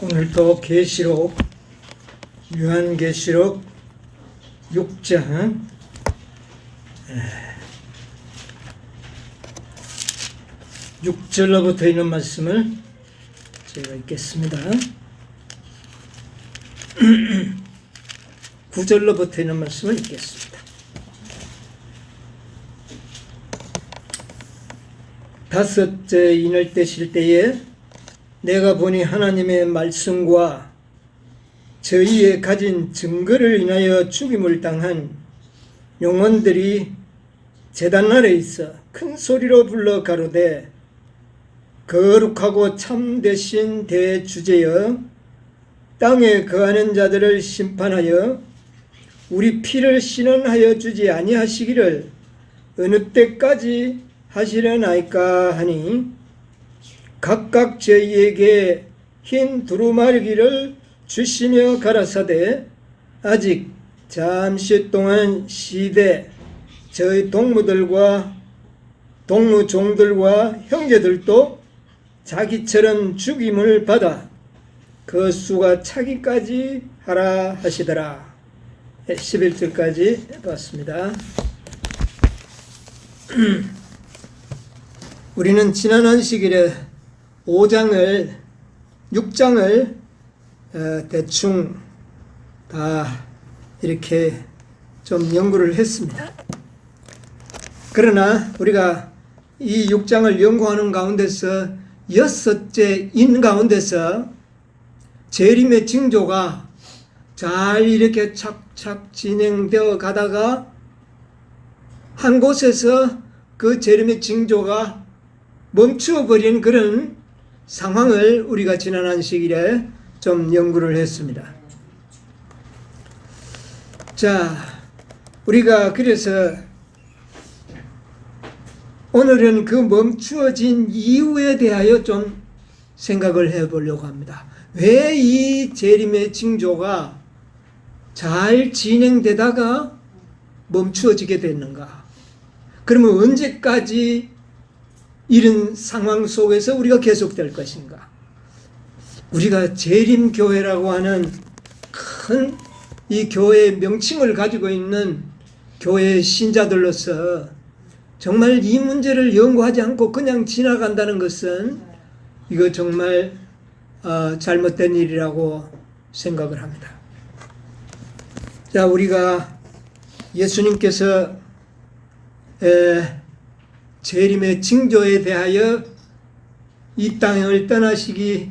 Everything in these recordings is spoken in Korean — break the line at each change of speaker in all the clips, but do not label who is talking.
오늘도 계시록 요한계시록 6장 6절로부터 있는 말씀을 제가 읽겠습니다. 9절로부터 있는 말씀을 읽겠습니다. 다섯째 인을 떼실 때에 내가 보니 하나님의 말씀과 저희의 가진 증거를 인하여 죽임을 당한 영혼들이 제단 아래 있어 큰 소리로 불러 가로되 거룩하고 참되신 대주제여 땅에 거하는 자들을 심판하여 우리 피를 신원하여 주지 아니하시기를 어느 때까지 하시려나이까 하니 각각 저희에게 흰 두루마리기를 주시며 가라사대 아직 잠시 동안 시대 저희 동무들과 동무종들과 형제들도 자기처럼 죽임을 받아 그 수가 차기까지 하라 하시더라. 11절까지 봤습니다. 우리는 지난 안식일에 5장을 6장을 대충 다 이렇게 좀 연구를 했습니다. 그러나 우리가 이 6장을 연구하는 가운데서 6째 인 가운데서 재림의 징조가 잘 이렇게 착착 진행되어 가다가 한 곳에서 그 재림의 징조가 멈추어버린 그런 상황을 우리가 지난 안식일에 좀 연구를 했습니다. 자, 우리가 그래서 오늘은 그 멈추어진 이유에 대하여 좀 생각을 해보려고 합니다. 왜 이 재림의 징조가 잘 진행되다가 멈추어지게 됐는가? 그러면 언제까지 이런 상황 속에서 우리가 계속될 것인가? 우리가 재림교회라고 하는 큰 이 교회의 명칭을 가지고 있는 교회의 신자들로서 정말 이 문제를 연구하지 않고 그냥 지나간다는 것은 이거 정말 잘못된 일이라고 생각을 합니다. 자, 우리가 예수님께서 재림의 징조에 대하여 이 땅을 떠나시기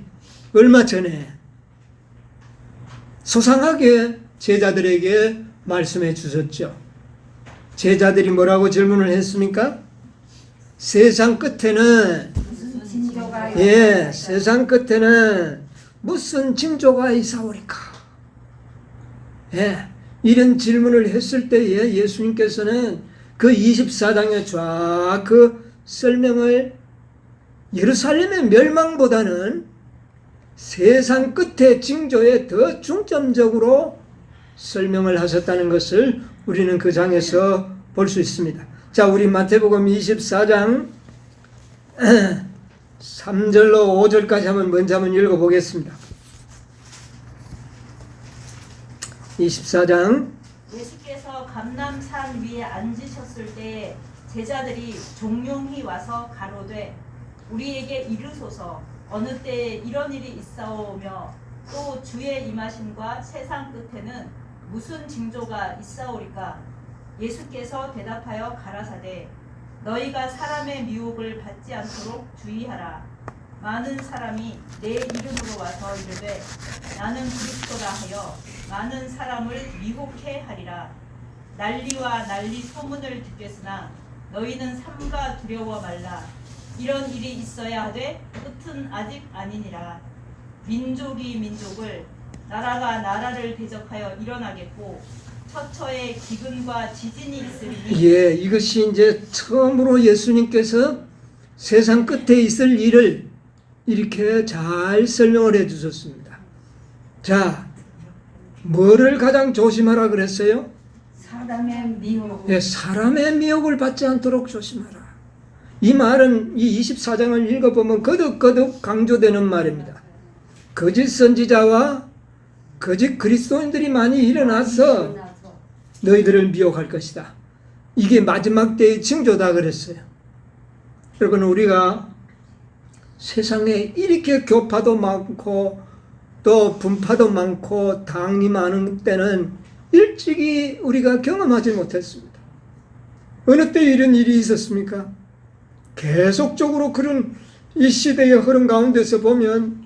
얼마 전에 소상하게 제자들에게 말씀해 주셨죠. 제자들이 뭐라고 질문을 했습니까? 세상 끝에는 세상 끝에는 무슨 징조가 있사오리까? 이런 질문을 했을 때에 예수님께서는 그 24장의 쫙 그 설명을 예루살렘의 멸망보다는 세상 끝의 징조에 더 중점적으로 설명을 하셨다는 것을 우리는 그 장에서 볼 수 있습니다. 자, 우리 마태복음 24장 3절로 5절까지 먼저 한번 읽어보겠습니다. 24장
예수께서 감람산 위에 앉으셨을 때 제자들이 종용히 와서 가로되 우리에게 이르소서 어느 때에 이런 일이 있사오며 또 주의 임하심과 세상 끝에는 무슨 징조가 있사오리까? 예수께서 대답하여 가라사대 너희가 사람의 미혹을 받지 않도록 주의하라. 많은 사람이 내 이름으로 와서 이르되 나는 그리스도라 하여 많은 사람을 미혹해 하리라. 난리와 난리 소문을 듣겠으나 너희는 삼가 두려워 말라. 이런 일이 있어야 하되 끝은 아직 아니니라. 민족이 민족을 나라가 나라를 대적하여 일어나겠고 처처에 기근과 지진이 있으리니
이것이 이제 처음으로 예수님께서 세상 끝에 있을 일을 이렇게 잘 설명을 해 주셨습니다. 자, 뭐를 가장 조심하라 그랬어요?
사람의 미혹.
사람의 미혹을 받지 않도록 조심하라. 이 말은 이 24장을 읽어보면 거듭거듭 강조되는 말입니다. 거짓 선지자와 거짓 그리스도인들이 많이 일어나서 너희들을 미혹할 것이다. 이게 마지막 때의 징조다 그랬어요. 여러분, 우리가 세상에 이렇게 교파도 많고 또 분파도 많고 당이 많은 때는 일찍이 우리가 경험하지 못했습니다. 어느 때 이런 일이 있었습니까? 계속적으로 그런 이 시대의 흐름 가운데서 보면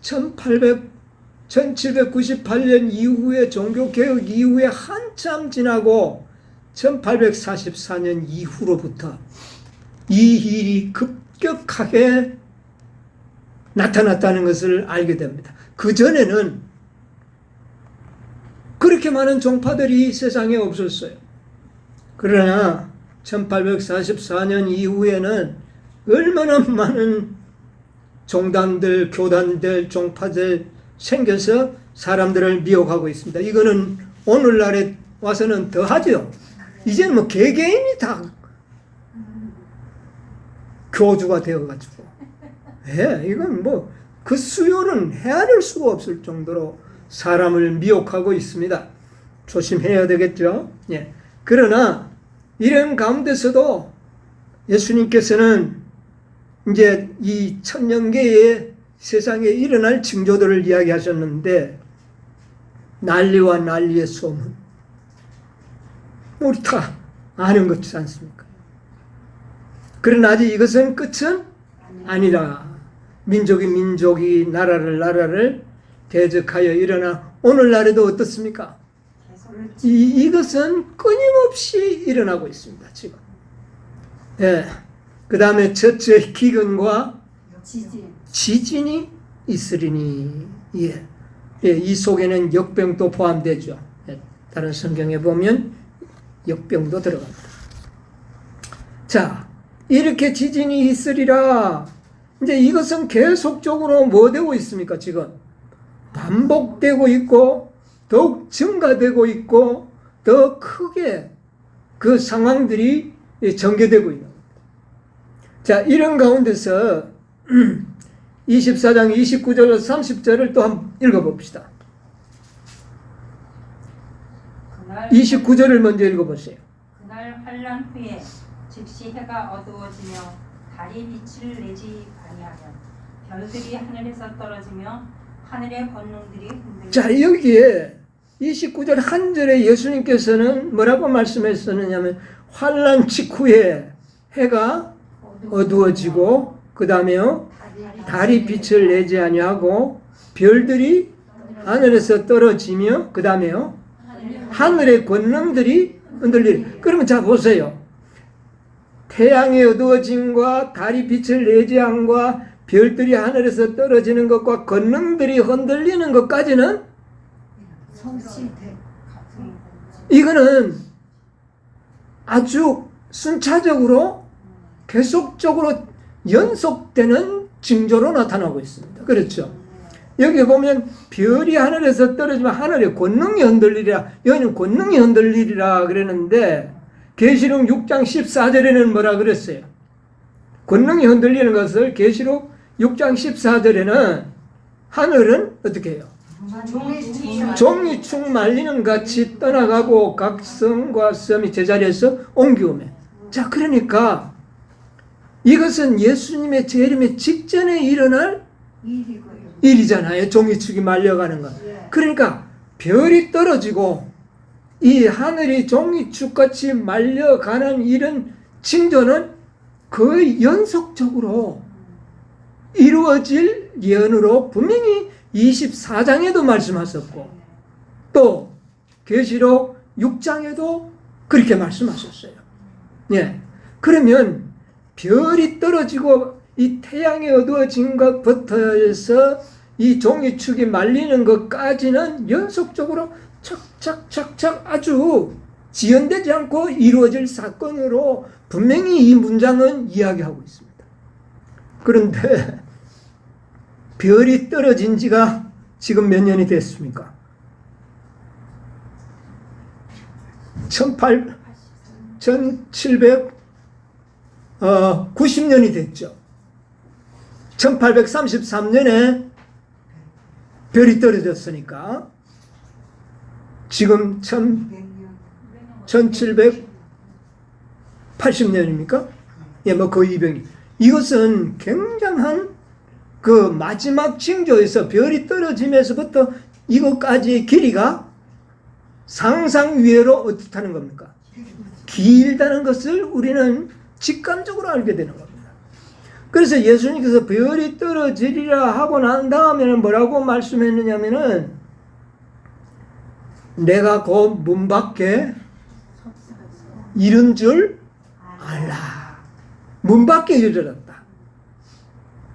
1798년 이후에 종교개혁 이후에 한참 지나고 1844년 이후로부터 이 일이 급격하게 나타났다는 것을 알게 됩니다. 그전에는 그렇게 많은 종파들이 세상에 없었어요. 그러나 1844년 이후에는 얼마나 많은 종단들, 교단들, 종파들 생겨서 사람들을 미혹하고 있습니다. 이거는 오늘날에 와서는 더하죠. 이제는 뭐 개개인이 다 교주가 되어가지고, 예, 이건 뭐 그 수요는 헤아릴 수가 없을 정도로 사람을 미혹하고 있습니다. 조심해야 되겠죠. 예. 그러나 이런 가운데서도 예수님께서는 이제 이 천년계의 세상에 일어날 징조들을 이야기하셨는데, 난리와 난리의 소문, 우리 다 아는 것이지 않습니까? 그러나 아직 이것은 끝은 아니라 민족이 나라를 대적하여 일어나 오늘날에도 어떻습니까? 이것은 끊임없이 일어나고 있습니다. 지금. 예. 그 다음에 첫째 기근과 지진이 있으리니. 예. 예. 이 속에는 역병도 포함되죠. 예. 다른 성경에 보면 역병도 들어갑니다. 자, 이렇게 지진이 있으리라. 이제 이것은 계속적으로 뭐 되고 있습니까? 지금 반복되고 있고 더욱 증가되고 있고 더 크게 그 상황들이 전개되고 있는 겁니다. 자, 이런 가운데서 24장 29절 30절을 또 한번 읽어봅시다. 29절을 먼저 읽어보세요.
그날 환란 후에 즉시 해가 어두워지며 달이 빛을 내지 아니하며 별들이 하늘에서 떨어지며 하늘의 권능들이 흔들리며.
자, 여기에 29절 한 절에 예수님께서는 뭐라고 말씀하셨느냐면 환란 직후에 해가 어두워지고 그 다음에요 달이 빛을 내지 아니하고 별들이 하늘에서 떨어지며 그 다음에요 하늘의 권능들이 흔들리리. 그러면 자 보세요. 태양의 어두워짐과 달이 빛을 내지 않과 별들이 하늘에서 떨어지는 것과 권능들이 흔들리는 것까지는 이거는 아주 순차적으로 계속적으로 연속되는 징조로 나타나고 있습니다. 그렇죠? 여기 보면 별이 하늘에서 떨어지면 하늘의 권능이 흔들리리라. 여기는 권능이 흔들리리라 그랬는데 계시록 6장 14절에는 뭐라 그랬어요? 권능이 흔들리는 것을 계시록 6장 14절에는 하늘은 어떻게 해요? 종이축 말리는 같이 떠나가고 각 성과 섬이 제자리에서 옮기오매. 자, 그러니까 이것은 예수님의 재림의 직전에 일어날 일이잖아요. 종이축이 말려가는 것. 그러니까 별이 떨어지고 이 하늘이 종이축같이 말려가는 이런 징조는 거의 연속적으로 이루어질 예언으로 분명히 24장에도 말씀하셨고 또 계시록 6장에도 그렇게 말씀하셨어요. 예. 그러면 별이 떨어지고 이 태양이 어두워진 것부터 해서 이 종이축이 말리는 것까지는 연속적으로 착착착착 아주 지연되지 않고 이루어질 사건으로 분명히 이 문장은 이야기하고 있습니다. 그런데 별이 떨어진 지가 지금 몇 년이 됐습니까? 1790년이 됐죠. 1833년에 별이 떨어졌으니까 지금 1780년입니까? 예, 뭐 거의 200년. 이것은 굉장한 그 마지막 징조에서 별이 떨어지면서부터 이것까지의 길이가 상상 이외로 어떻다는 겁니까? 길다는 것을 우리는 직감적으로 알게 되는 겁니다. 그래서 예수님께서 별이 떨어지리라 하고 난 다음에는 뭐라고 말씀했느냐면은 내가 곧 문 밖에 이른 줄 알라. 문 밖에 이르렀다.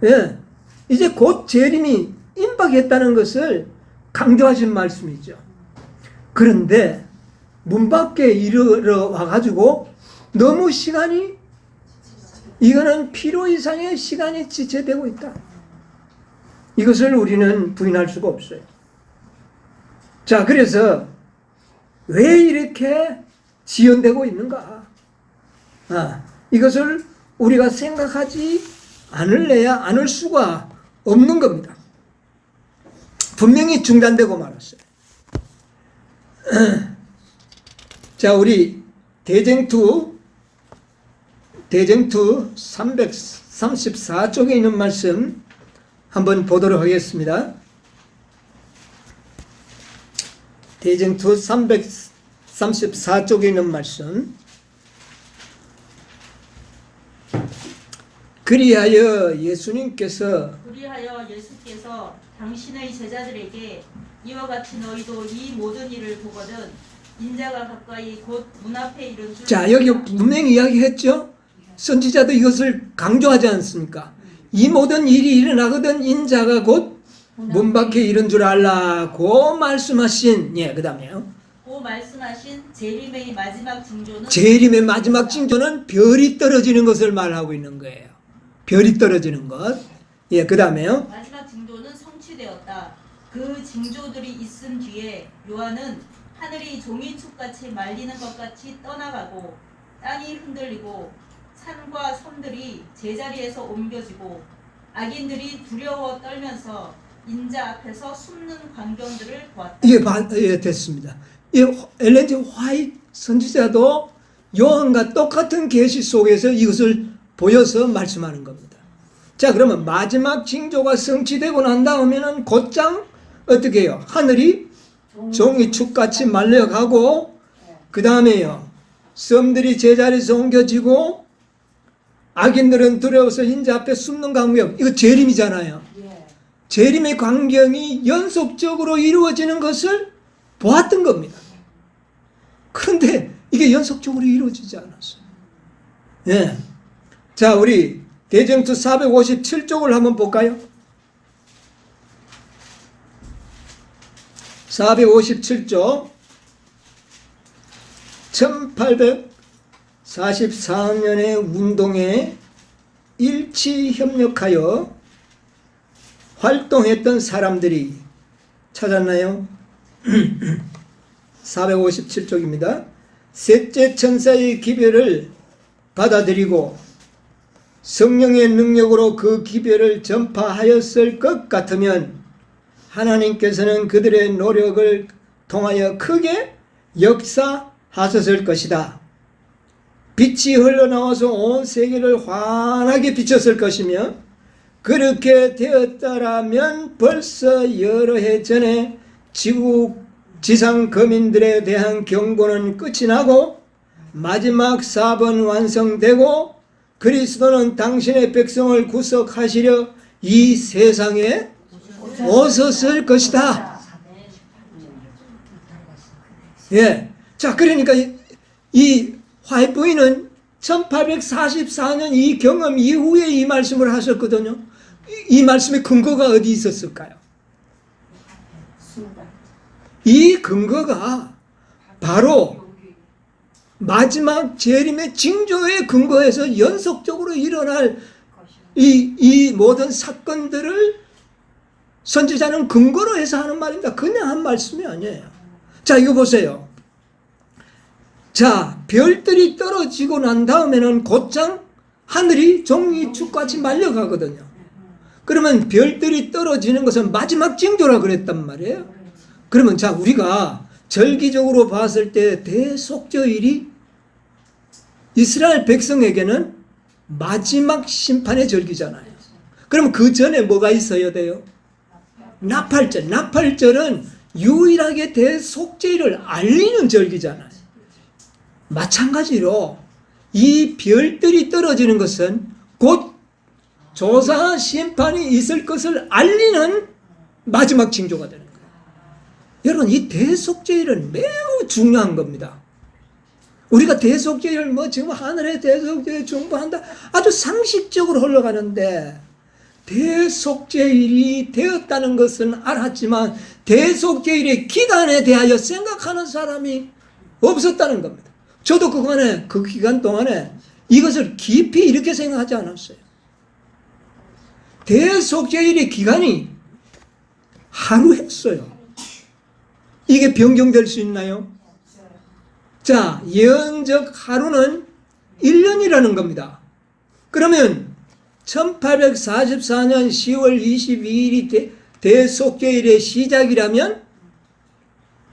예. 이제 곧 재림이 임박했다는 것을 강조하신 말씀이죠. 그런데 문 밖에 이르러 와가지고 너무 시간이 이거는 필요 이상의 시간이 지체되고 있다. 이것을 우리는 부인할 수가 없어요. 자, 그래서 왜 이렇게 지연되고 있는가? 이것을 우리가 생각하지 않을 수가 없는 겁니다. 분명히 중단되고 말았어요. 자, 우리 대쟁투 334쪽에 있는 말씀 한번 보도록 하겠습니다. 대쟁투 334쪽에 있는 말씀. 그리하여 예수께서
당신의 제자들에게 이와 같이 너희도 이 모든 일을 보거든 인자가 가까이 곧 문 앞에 이른 줄.
자, 여기 분명히 이야기했죠. 선지자도 이것을 강조하지 않습니까? 이 모든 일이 일어나거든 인자가 곧 문 밖에 이른 줄 알라고 말씀하신, 예, 그 다음에요.
고 말씀하신 재림의 마지막 징조는
별이 떨어지는 것을 말하고 있는 거예요. 별이 떨어지는 것. 예, 그 다음에요.
마지막 징조는 성취되었다. 그 징조들이 있은 뒤에 요한은 하늘이 종이축같이 말리는 것 같이 떠나가고 땅이 흔들리고 산과 섬들이 제자리에서 옮겨지고 악인들이 두려워 떨면서 인자 앞에서 숨는 광경들을 보았다.
예, 됐습니다. 엘렌 G. 화이트 선지자도 요한과 똑같은 계시 속에서 이것을 보여서 말씀하는 겁니다. 자, 그러면 마지막 징조가 성취되고 난 다음에는 곧장 어떻게 해요? 하늘이 종이축같이 말려가고 그 다음에요. 섬들이 제자리에서 옮겨지고 악인들은 두려워서 인자 앞에 숨는 광경. 이거 재림이잖아요. 재림의 광경이 연속적으로 이루어지는 것을 보았던 겁니다. 그런데 이게 연속적으로 이루어지지 않았어요. 예. 자, 우리 대쟁투 457쪽을 한번 볼까요? 457쪽 1844년의 운동에 일치 협력하여 활동했던 사람들이 찾았나요? 457쪽입니다. 셋째 천사의 기별을 받아들이고 성령의 능력으로 그 기별을 전파하였을 것 같으면 하나님께서는 그들의 노력을 통하여 크게 역사하셨을 것이다. 빛이 흘러나와서 온 세계를 환하게 비쳤을 것이며 그렇게 되었다라면 벌써 여러 해 전에 지상 거민들에 대한 경고는 끝이 나고 마지막 사번 완성되고 그리스도는 당신의 백성을 구속하시려 이 세상에 오셨을 것이다. 예. 자, 그러니까 이 화이트 부인은 1844년 이 경험 이후에 이 말씀을 하셨거든요. 이 말씀의 근거가 어디 있었을까요? 이 근거가 바로 마지막 재림의 징조에 근거해서 연속적으로 일어날 이 모든 사건들을 선지자는 근거로 해서 하는 말입니다. 그냥 한 말씀이 아니에요. 자, 이거 보세요. 자, 별들이 떨어지고 난 다음에는 곧장 하늘이 종이축같이 말려가거든요. 그러면 별들이 떨어지는 것은 마지막 징조라 그랬단 말이에요. 그러면 자, 우리가 절기적으로 봤을 때 대속죄일이 이스라엘 백성에게는 마지막 심판의 절기잖아요. 그럼 그 전에 뭐가 있어야 돼요? 나팔절. 나팔절은 유일하게 대속죄일을 알리는 절기잖아요. 마찬가지로 이 별들이 떨어지는 것은 곧 조사 심판이 있을 것을 알리는 마지막 징조가 되는 거예요. 여러분, 이 대속죄일은 매우 중요한 겁니다. 우리가 대속죄일 지금 하늘의 대속죄일 중보한다 아주 상식적으로 흘러가는데, 대속죄일이 되었다는 것은 알았지만 대속죄일의 기간에 대하여 생각하는 사람이 없었다는 겁니다. 저도 그 기간 동안에 이것을 깊이 이렇게 생각하지 않았어요. 대속죄일의 기간이 하루였어요. 이게 변경될 수 있나요? 자, 예언적 하루는 1년이라는 겁니다. 그러면 1844년 10월 22일이 대속죄일의 시작이라면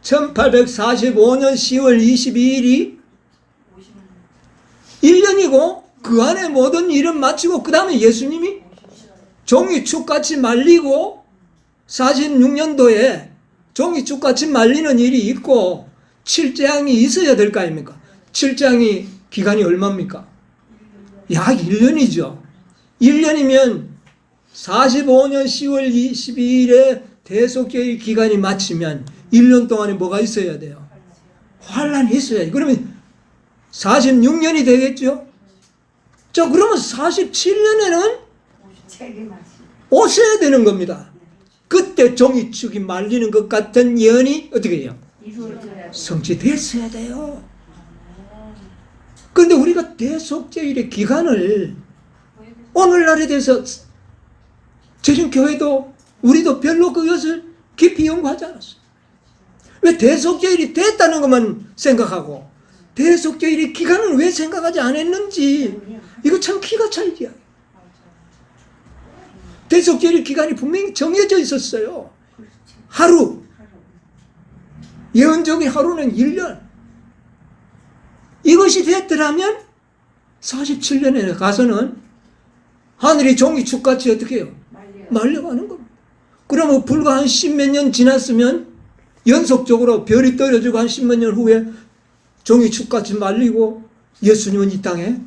1845년 10월 22일이 1년이고 그 안에 모든 일은 마치고 그 다음에 예수님이 종이축같이 말리고 46년도에 종이축같이 말리는 일이 있고 7장이 있어야 될 거 아닙니까? 7장이 기간이 얼마입니까? 약 1년이죠. 1년이면 45년 10월 22일에 대속죄일 기간이 마치면 1년 동안에 뭐가 있어야 돼요? 환란이 있어야지. 그러면 46년이 되겠죠? 자, 그러면 47년에는 오셔야 되는 겁니다. 그때 종이축이 말리는 것 같은 예언이 어떻게 해요? 성취됐어야 돼요. 그런데 우리가 대속죄일의 기간을 오늘날에 대해서 재림교회도 우리도 별로 그것을 깊이 연구하지 않았어요. 왜 대속죄일이 됐다는 것만 생각하고 대속죄일의 기간을 왜 생각하지 않았는지, 이거 참 기가 차이지. 대속죄일 기간이 분명히 정해져 있었어요. 하루. 예언적인 하루는 1년. 이것이 됐더라면 47년에 가서는 하늘이 종이축같이 어떻게 해요? 말려가는 겁니다. 그러면 불과 한 10몇 년 지났으면 연속적으로 별이 떨어지고 한 10몇 년 후에 종이축같이 말리고 예수님은 이 땅에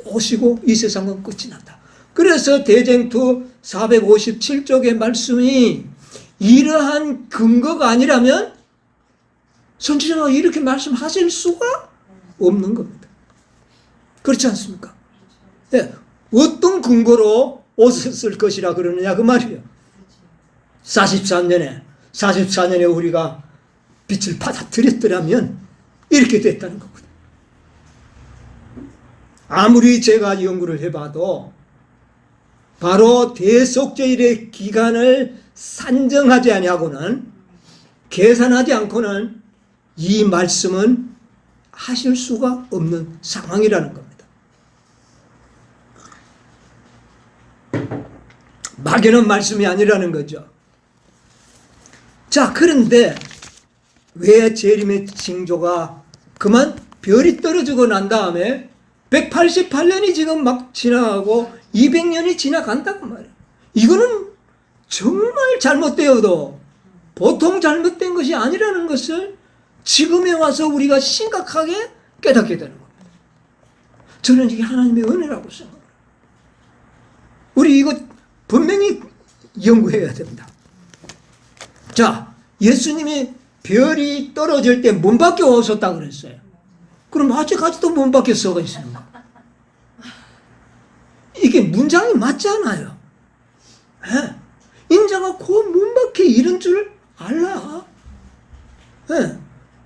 오시고 이 세상은 끝이 난다. 그래서 대쟁투 457쪽의 말씀이 이러한 근거가 아니라면 선지자가 이렇게 말씀하실 수가 없는 겁니다. 그렇지 않습니까? 네. 어떤 근거로 옷을 쓸 것이라 그러느냐 그 말이에요. 44년에 우리가 빛을 받아들였더라면 이렇게 됐다는 겁니다. 아무리 제가 연구를 해봐도 바로 대속죄일의 기간을 산정하지 아니하고는, 계산하지 않고는 이 말씀은 하실 수가 없는 상황이라는 겁니다. 막연한 말씀이 아니라는 거죠. 자, 그런데 왜 재림의 징조가 그만 별이 떨어지고 난 다음에 188년이 지금 막 지나가고 200년이 지나간다고 말이에요. 이거는 정말 잘못되어도 보통 잘못된 것이 아니라는 것을 지금에 와서 우리가 심각하게 깨닫게 되는 겁니다. 저는 이게 하나님의 은혜라고 생각해요. 우리 이거 분명히 연구해야 됩니다. 자, 예수님이 별이 떨어질 때 문 밖에 오셨다고 그랬어요. 그럼 아직까지도 문 밖에 서 있습니다. 이게 문장이 맞잖아요. 네. 인자가 그 문 밖에 이런 줄 알라. 네.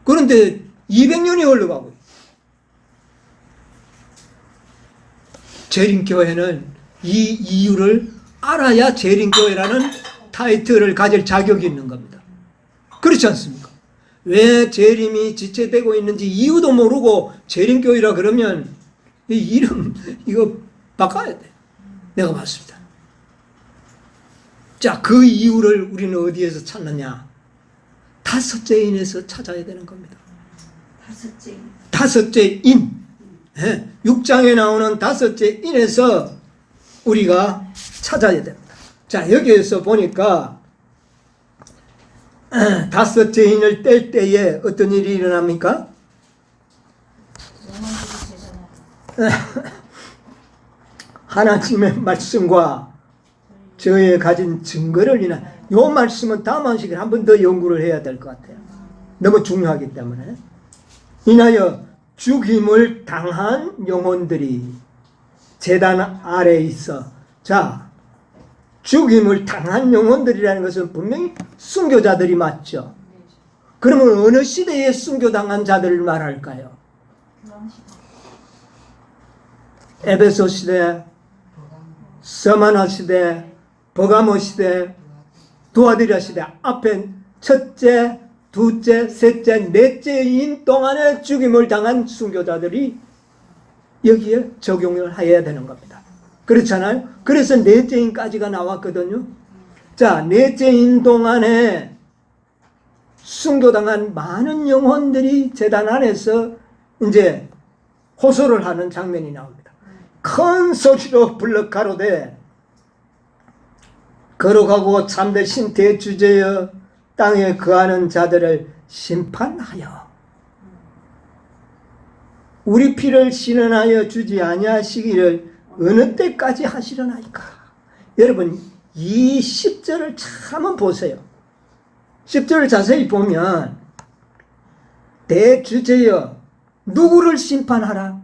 그런데 200년이 흘러가고 재림교회는 이 이유를 알아야 재림교회라는 타이틀을 가질 자격이 있는 겁니다. 그렇지 않습니까? 왜 재림이 지체되고 있는지 이유도 모르고 재림교회라 그러면 이 이름 이거 바꿔야 돼. 내가 봤습니다. 자, 그 이유를 우리는 어디에서 찾느냐? 다섯째 인에서 찾아야 되는 겁니다. 다섯째 인. 6장에 나오는 다섯째 인에서 우리가 찾아야 됩니다. 자, 여기에서 보니까 다섯째 인을 뗄 때에 어떤 일이 일어납니까? 하나님의 말씀과 저의 가진 증거를 인한 요 말씀은 다음 한 시간에 한 번 더 연구를 해야 될 것 같아요. 너무 중요하기 때문에. 인하여 죽임을 당한 영혼들이 제단 아래에 있어. 자, 죽임을 당한 영혼들이라는 것은 분명히 순교자들이 맞죠. 그러면 어느 시대에 순교당한 자들을 말할까요? 에베소 시대, 서마나 시대, 버가모 시대, 두아디라 시대, 앞에 첫째, 둘째, 셋째, 넷째 인 동안에 죽임을 당한 순교자들이 여기에 적용을 해야 되는 겁니다. 그렇잖아요? 그래서 넷째 인까지가 나왔거든요. 자, 넷째 인 동안에 순교당한 많은 영혼들이 제단 안에서 이제 호소를 하는 장면이 나옵니다. 큰 소리로 불러 가로되 거룩하고 참되신 대주제여 땅에 거하는 자들을 심판하여 우리 피를 신원하여 주지 아니하시기를 어느 때까지 하시려나이까. 여러분 이 10절을 한번 보세요. 10절을 자세히 보면 대주제여 누구를 심판하라?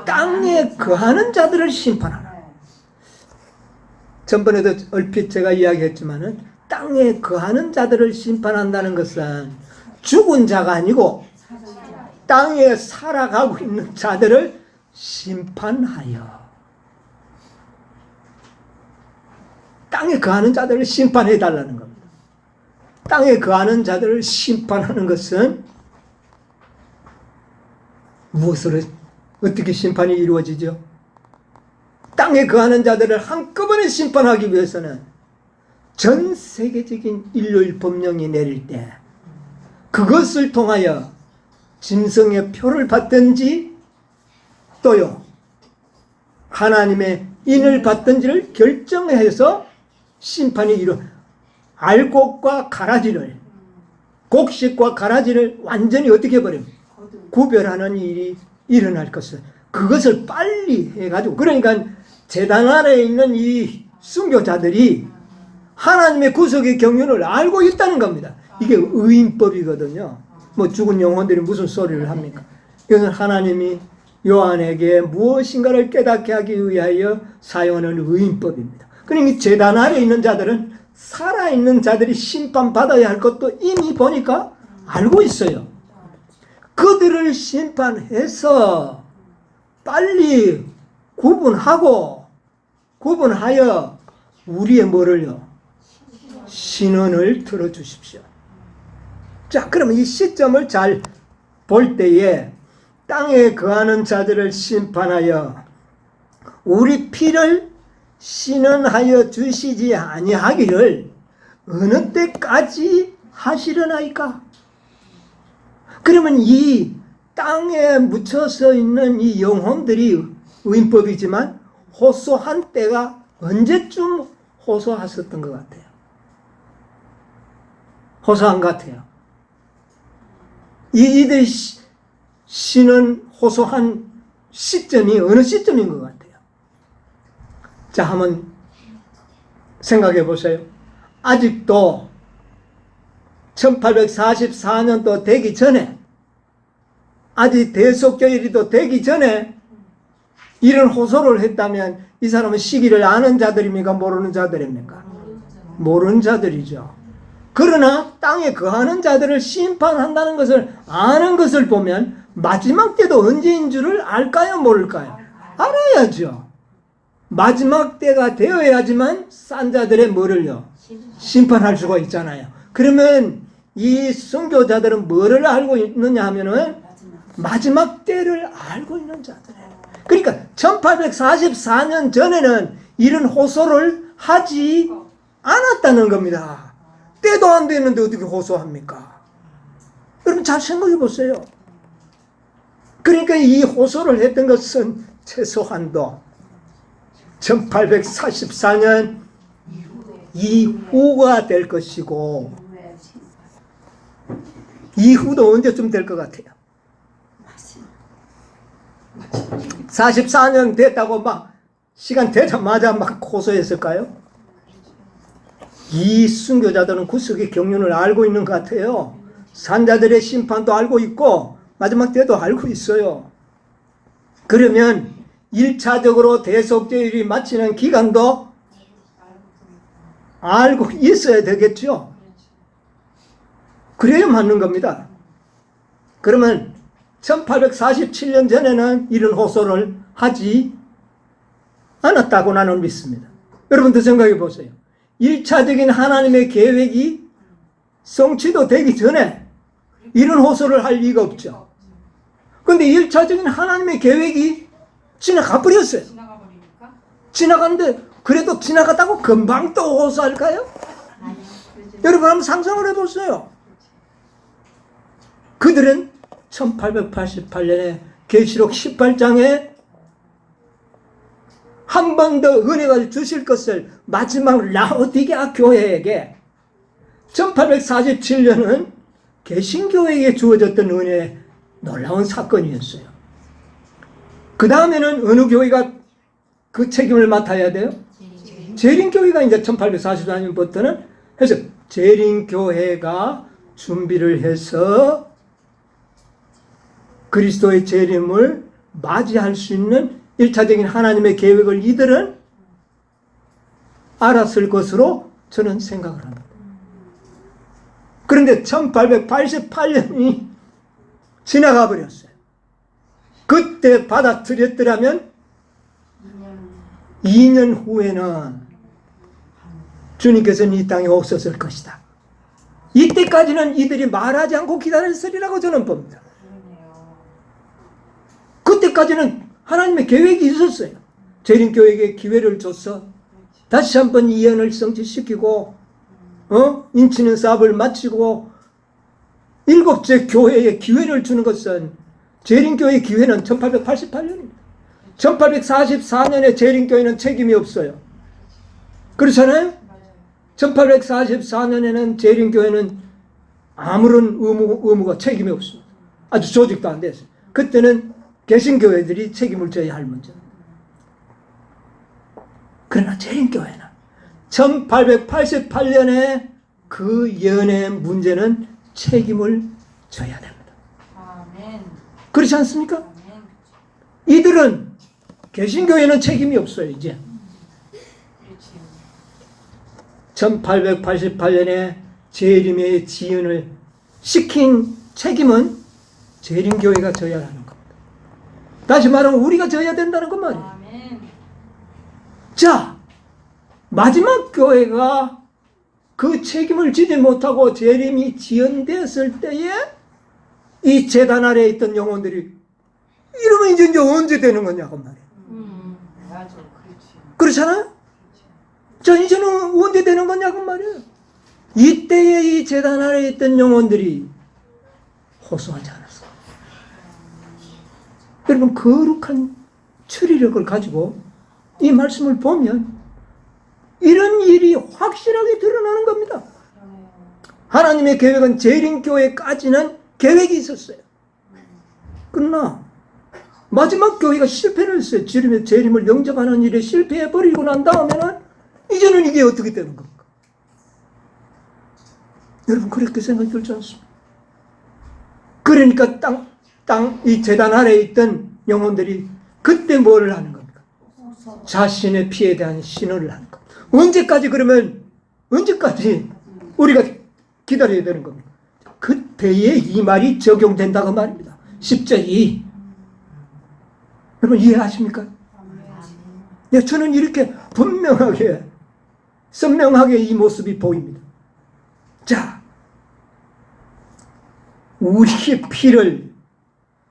땅에 거하는 자들을 심판하라. 전번에도 얼핏 제가 이야기했지만은 땅에 거하는 자들을 심판한다는 것은 죽은 자가 아니고 땅에 살아가고 있는 자들을 심판하여 땅에 거하는 자들을 심판해 달라는 겁니다. 땅에 거하는 자들을 심판하는 것은 무엇으로 어떻게 심판이 이루어지죠? 땅에 거하는 자들을 한꺼번에 심판하기 위해서는 전 세계적인 인류의 법령이 내릴 때 그것을 통하여 짐승의 표를 받든지 또요 하나님의 인을 받든지를 결정해서 심판이 이루 알곡과 가라지를 곡식과 가라지를 완전히 어떻게 해버립니까? 구별하는 일이 일어날 것을 그것을 빨리 해가지고 그러니까 제단 아래에 있는 이 순교자들이 하나님의 구속의 경륜을 알고 있다는 겁니다. 이게 의인법이거든요. 뭐 죽은 영혼들이 무슨 소리를 합니까? 이것은 하나님이 요한에게 무엇인가를 깨닫게 하기 위하여 사용하는 의인법입니다. 그러니까 제단 아래에 있는 자들은 살아있는 자들이 심판받아야 할 것도 이미 보니까 알고 있어요. 그들을 심판해서 빨리 구분하여 우리의 뭐를요? 신원을 들어주십시오. 자, 그러면 이 시점을 잘 볼 때에 땅에 거하는 자들을 심판하여 우리 피를 신원하여 주시지 아니하기를 어느 때까지 하시려나이까? 그러면 이 땅에 묻혀서 있는 이 영혼들이 의인법이지만 호소한 때가 언제쯤 호소하셨던 것 같아요? 호소한 것 같아요. 이들이 신은 호소한 시점이 어느 시점인 것 같아요? 자, 한번 생각해 보세요. 아직도 1844년도 되기 전에 아직 대속교일이도 되기 전에 이런 호소를 했다면 이 사람은 시기를 아는 자들입니까? 모르는 자들입니까? 모르는 자들이죠. 그러나 땅에 거하는 자들을 심판한다는 것을 아는 것을 보면 마지막 때도 언제인 줄을 알까요? 모를까요? 알아야죠. 마지막 때가 되어야지만 산 자들의 뭐를요? 심판할 수가 있잖아요. 그러면 이 순교자들은 뭐를 알고 있느냐 하면은 마지막 때를 알고 있는 자들이에요. 그러니까 1844년 전에는 이런 호소를 하지 않았다는 겁니다. 때도 안 됐는데 어떻게 호소합니까? 여러분 잘 생각해 보세요. 그러니까 이 호소를 했던 것은 최소한도 1844년 이후가 될 것이고, 이후도 언제쯤 될 것 같아요? 44년 됐다고 막 시간 되자마자 막 호소했을까요? 이 순교자들은 구속의 경륜을 알고 있는 것 같아요. 산자들의 심판도 알고 있고 마지막 때도 알고 있어요. 그러면 1차적으로 대속죄일이 마치는 기간도 알고 있어야 되겠죠. 그래야 맞는 겁니다. 그러면 1847년 전에는 이런 호소를 하지 않았다고 나는 믿습니다. 여러분도 생각해 보세요. 1차적인 하나님의 계획이 성취도 되기 전에 이런 호소를 할 리가 없죠. 그런데 1차적인 하나님의 계획이 지나가 버렸어요. 지나갔는데 그래도 지나갔다고 금방 또 호소할까요? 여러분 한번 상상을 해보세요. 그들은 1888년에 계시록 18장에 한 번 더 은혜가 주실 것을 마지막 라오디게아 교회에게 1847년은 개신교회에게 주어졌던 은혜의 놀라운 사건이었어요. 그 다음에는 어느 교회가 그 책임을 맡아야 돼요? 재림교회가 이제 1844년부터는 해서 재림교회가 준비를 해서 그리스도의 재림을 맞이할 수 있는 1차적인 하나님의 계획을 이들은 알았을 것으로 저는 생각을 합니다. 그런데 1888년이 지나가 버렸어요. 그때 받아들였더라면 2년 후에는 주님께서는 이 땅에 없었을 것이다. 이때까지는 이들이 말하지 않고 기다렸으리라고 저는 봅니다. 그때까지는 하나님의 계획이 있었어요. 재림교회에게 기회를 줘서 다시 한번 이언을 성취시키고 인치는 사업을 마치고 7째 교회에 기회를 주는 것은 재림교회의 기회는 1888년입니다. 1844년에 재림교회는 책임이 없어요. 그렇잖아요? 1844년에는 재림교회는 아무런 의무가 책임이 없습니다. 아주 조직도 안 됐어요. 그때는 개신교회들이 책임을 져야 할 문제입니다. 그러나 재림교회는 1888년에 그 연의 문제는 책임을 져야 됩니다.
아멘.
그렇지 않습니까?
아멘.
이들은 개신교회는 책임이 없어요. 이제 1888년에 재림의 지연을 시킨 책임은 재림교회가 져야 하는 겁니다. 다시 말하면 우리가 져야 된다는 것 말이에요.
아멘.
자, 마지막 교회가 그 책임을 지지 못하고 재림이 지연되었을 때에 이 제단 아래에 있던 영혼들이 이러면 이제 언제 되는 거냐고 말이에요.
맞아, 그렇지.
그렇잖아요? 자, 이제는 언제 되는 거냐고 말이에요. 이때에 이 제단 아래에 있던 영혼들이 호소하지 않았어요. 여러분, 거룩한 추리력을 가지고 이 말씀을 보면 이런 일이 확실하게 드러나는 겁니다. 하나님의 계획은 재림교회까지는 계획이 있었어요. 그러나 마지막 교회가 실패를 했어요. 재림을 영접하는 일에 실패해버리고 난 다음에는 이제는 이게 어떻게 되는 겁니까? 여러분 그렇게 생각이 들지 않습니까? 그러니까 이 제단 아래에 있던 영혼들이 그때 뭘 하는 겁니까? 자신의 피에 대한 신호를 하는 겁니다. 언제까지 그러면 언제까지 우리가 기다려야 되는 겁니까? 그때에 이 말이 적용된다고 말입니다. 10절 2. 여러분 이해하십니까? 네, 저는 이렇게 분명하게 선명하게 이 모습이 보입니다. 자, 우리의 피를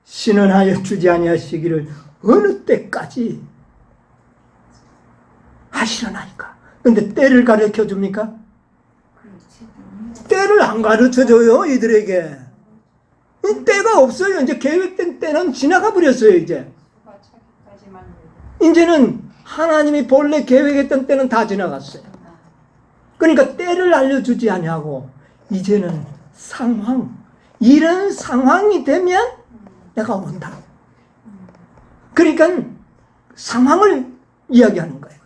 신원하여 주지 아니하시기를 어느 때까지 하시려나이까. 근데 때를 가르쳐 줍니까? 때를 안 가르쳐 줘요, 이들에게. 때가 없어요. 이제 계획된 때는 지나가 버렸어요, 이제. 이제는 하나님이 본래 계획했던 때는 다 지나갔어요. 그러니까 때를 알려주지 아니하고 이제는 상황, 이런 상황이 되면 내가 온다. 그러니까 상황을 이야기하는 거예요.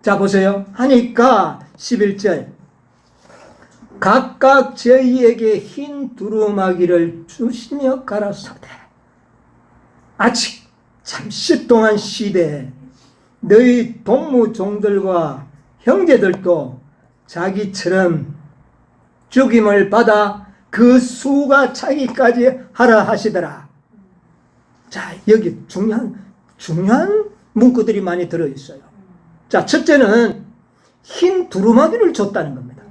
자, 보세요. 하니까 11절 각각 저희에게 흰 두루마기를 주시며 가라사대 아직 잠시 동안 쉬되 너희 동무 종들과 형제들도 자기처럼 죽임을 받아 그 수가 차기까지 하라 하시더라. 자, 여기 중요한 문구들이 많이 들어있어요. 자, 첫째는 흰 두루마기를 줬다는 겁니다.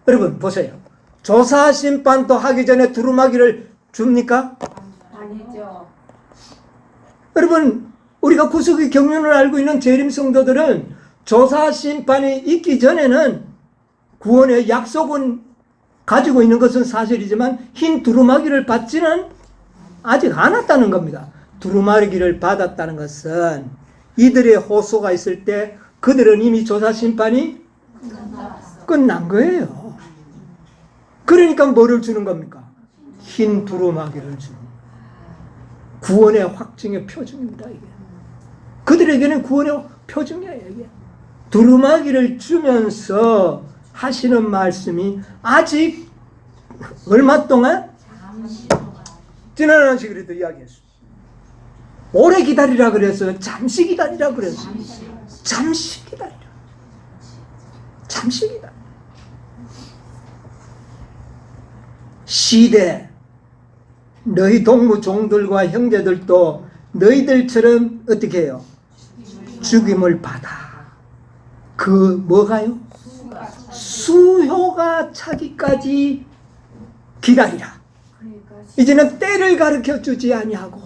여러분 보세요. 조사 심판도 하기 전에 두루마기를 줍니까?
아니죠.
여러분, 우리가 구속의 경륜을 알고 있는 재림 성도들은 조사 심판이 있기 전에는 구원의 약속은 가지고 있는 것은 사실이지만 흰 두루마기를 받지는 아직 않았다는 겁니다. 두루마기를 받았다는 것은 이들의 호소가 있을 때 그들은 이미 조사 심판이 끝난 거예요. 그러니까 뭐를 주는 겁니까? 흰 두루마기를 주는 거예요. 구원의 확증의 표징입니다, 이게. 그들에게는 구원의 표징이에요, 이게. 두루마기를 주면서 하시는 말씀이 아직 얼마 동안? 지난한 시간에도 이야기했어요. 오래 기다리라 그랬어요. 잠시 기다리라 그랬어요. 잠시 기다리라. 잠시 기다리라. 시대 너희 동무 종들과 형제들도 너희들처럼 어떻게 해요? 죽임을 받아. 그 뭐가요? 수효가 차기까지 기다리라. 이제는 때를 가르쳐 주지 아니하고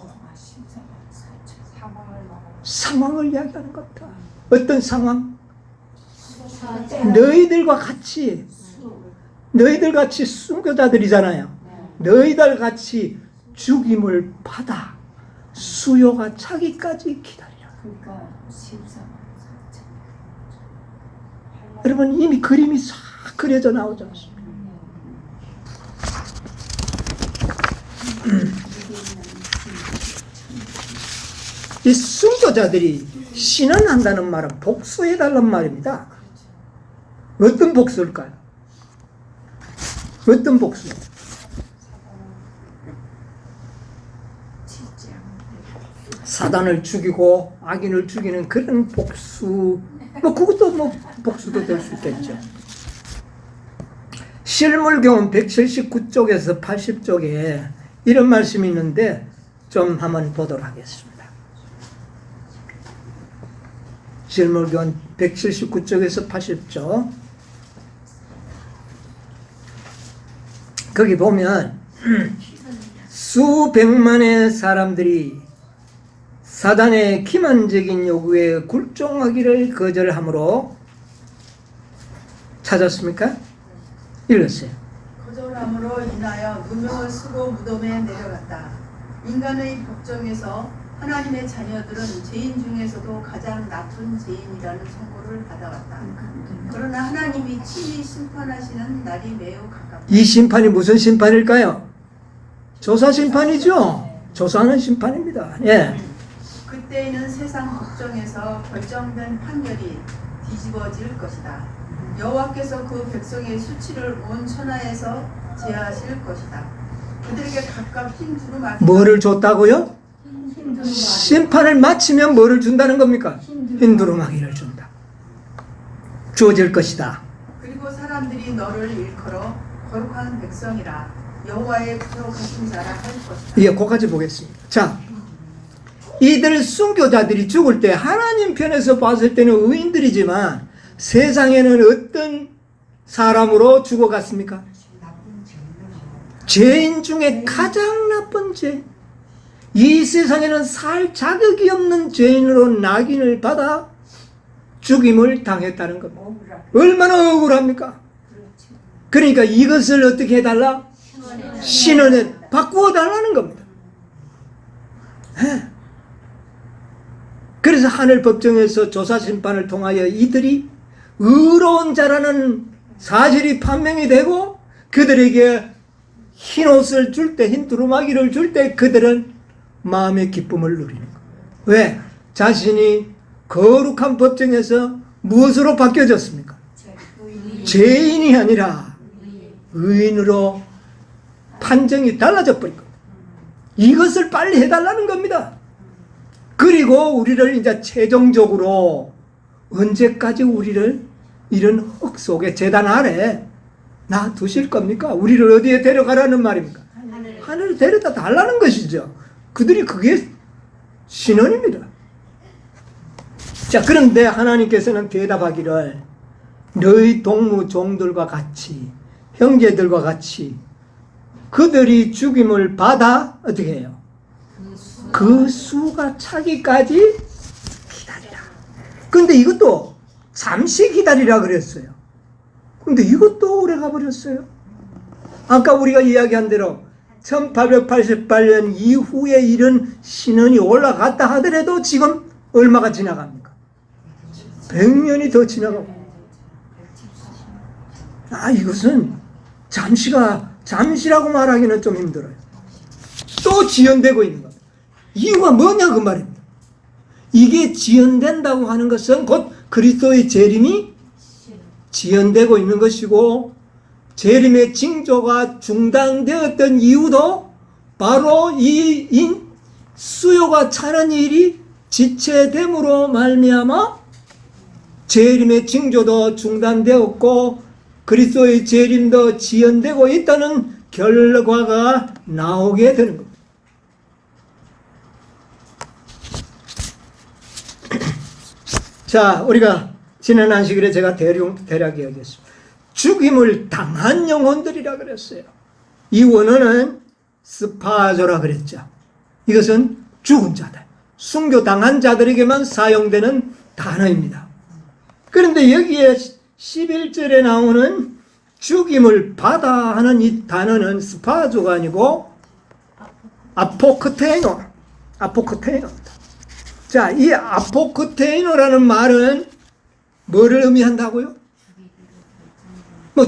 상황을 이야기하는 것다. 어떤 상황? 너희들과 같이 순교자들이잖아요. 너희들 같이 죽임을 받아 수요가 차기까지 기다리라. 여러분 이미 그림이 싹 그려져 나오지 않습니까? 이 순교자들이 신원한다는 말은 복수해달란 말입니다. 어떤 복수일까요? 어떤 복수? 사단을 죽이고 악인을 죽이는 그런 복수, 그것도 복수도 될 수 있겠죠. 실물교훈 179쪽에서 80쪽에 이런 말씀이 있는데 좀 한번 보도록 하겠습니다. 실물교훈 179쪽에서 80쪽 거기 보면 수백만의 사람들이 사단의 기만적인 요구에 굴종하기를 거절함으로 찾았습니까? 읽었어요.
거절함으로 인하여 누명을 쓰고 무덤에 내려갔다. 인간의 법정에서 하나님의 자녀들은 죄인 중에서도 가장 나쁜 죄인이라는 선고를 받아왔다. 그러나 하나님이 친히 심판하시는 날이 매우 가깝다.
이 심판이 무슨 심판일까요? 조사 심판이죠. 조사하는 심판입니다. 예.
그때에는 세상 법정에서 결정된 판결이 뒤집어질 것이다. 여호와께서 그 백성의 수치를 온 천하에서 제하실 것이다. 그들에게 각각 흰 두루마기
뭐를 줬다고요? 심판을 마치면 뭐를 준다는 겁니까? 흰 두루마기를 준다. 주어질 것이다.
그리고 사람들이 너를 일컬어 거룩한 백성이라 여호와의 구속하신 자라 할 것이다.
예, 거기까지 보겠습니다. 자, 이들 순교자들이 죽을 때 하나님 편에서 봤을 때는 의인들이지만 세상에는 어떤 사람으로 죽어갔습니까? 죄인 중에 가장 나쁜 죄. 이 세상에는 살 자격이 없는 죄인으로 낙인을 받아 죽임을 당했다는 겁니다.
억울하다.
얼마나 억울합니까?
그렇죠.
그러니까 이것을 어떻게 해달라? 신원에 바꾸어 달라는 겁니다. 예. 그래서 하늘 법정에서 조사 심판을 통하여 이들이 의로운 자라는 사실이 판명이 되고 그들에게 흰 옷을 줄 때, 흰 두루마기를 줄 때 그들은 마음의 기쁨을 누리는 거예요. 왜? 자신이 거룩한 법정에서 무엇으로 바뀌어졌습니까? 죄인이 아니라 의인으로 판정이 달라져 버린 겁니다. 이것을 빨리 해달라는 겁니다. 그리고 우리를 이제 최종적으로 언제까지 우리를 이런 흙 속에 재단 아래 놔두실 겁니까? 우리를 어디에 데려가라는 말입니까? 하늘에 데려다 달라는 것이죠. 그들이 그게 신원입니다. 자, 그런데 하나님께서는 대답하기를 너희 동무 종들과 같이 형제들과 같이 그들이 죽임을 받아 어떻게 해요? 그 수가 차기까지 기다리라. 근데 이것도 잠시 기다리라 그랬어요. 근데 이것도 오래 가버렸어요. 아까 우리가 이야기한 대로 1888년 이후에 이런 신원이 올라갔다 하더라도 지금 얼마가 지나갑니까? 100년이 더 지나가고. 이것은 잠시라고 말하기는 좀 힘들어요. 또 지연되고 있는 겁니다. 이유가 뭐냐 그 말입니다. 이게 지연된다고 하는 것은 곧 그리스도의 재림이 지연되고 있는 것이고 재림의 징조가 중단되었던 이유도 바로 이 수요가 차는 일이 지체됨으로 말미암아 재림의 징조도 중단되었고 그리스도의 재림도 지연되고 있다는 결과가 나오게 되는 겁니다. 자, 우리가 지난 안식일에 제가 대략 이야기했습니다. 죽임을 당한 영혼들이라 그랬어요. 이 원어는 스파조라 그랬죠. 이것은 죽은 자들, 순교당한 자들에게만 사용되는 단어입니다. 그런데 여기에 11절에 나오는 죽임을 받아 하는 이 단어는 스파조가 아니고 아포크테이노입니다. 자, 이 아포크테이노라는 말은 뭐를 의미한다고요?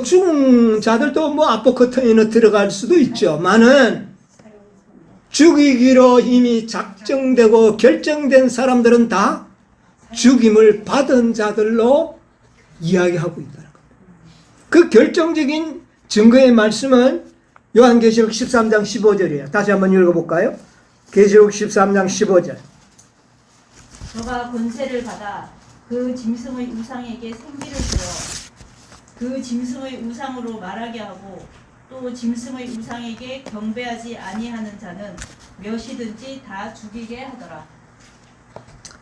죽은 자들도 아포크테이노 들어갈 수도 있죠. 많은 죽이기로 이미 작정되고 결정된 사람들은 다 죽임을 받은 자들로 이야기하고 있다는 겁니다. 그 결정적인 증거의 말씀은 요한계시록 13장 15절이에요. 다시 한번 읽어볼까요? 계시록 13장 15절.
저가 권세를 받아 그 짐승의 우상에게 생기를 주어 그 짐승의 우상으로 말하게 하고 또 짐승의 우상에게 경배하지 아니하는 자는 몇이든지 다 죽이게 하더라.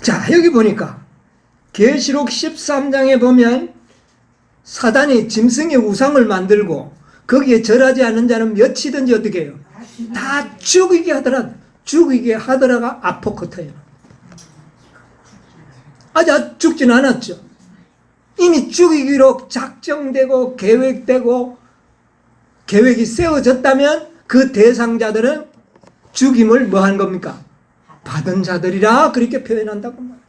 자, 여기 보니까 계시록 13장에 보면 사단이 짐승의 우상을 만들고 거기에 절하지 않는 자는 몇이든지 어떻게 해요? 다 죽이게 하더라가 아포크테이노. 아직 죽진 않았죠. 이미 죽이기로 작정되고 계획되고 계획이 세워졌다면 그 대상자들은 죽임을 뭐 한 겁니까? 받은 자들이라 그렇게 표현한다고 말해요.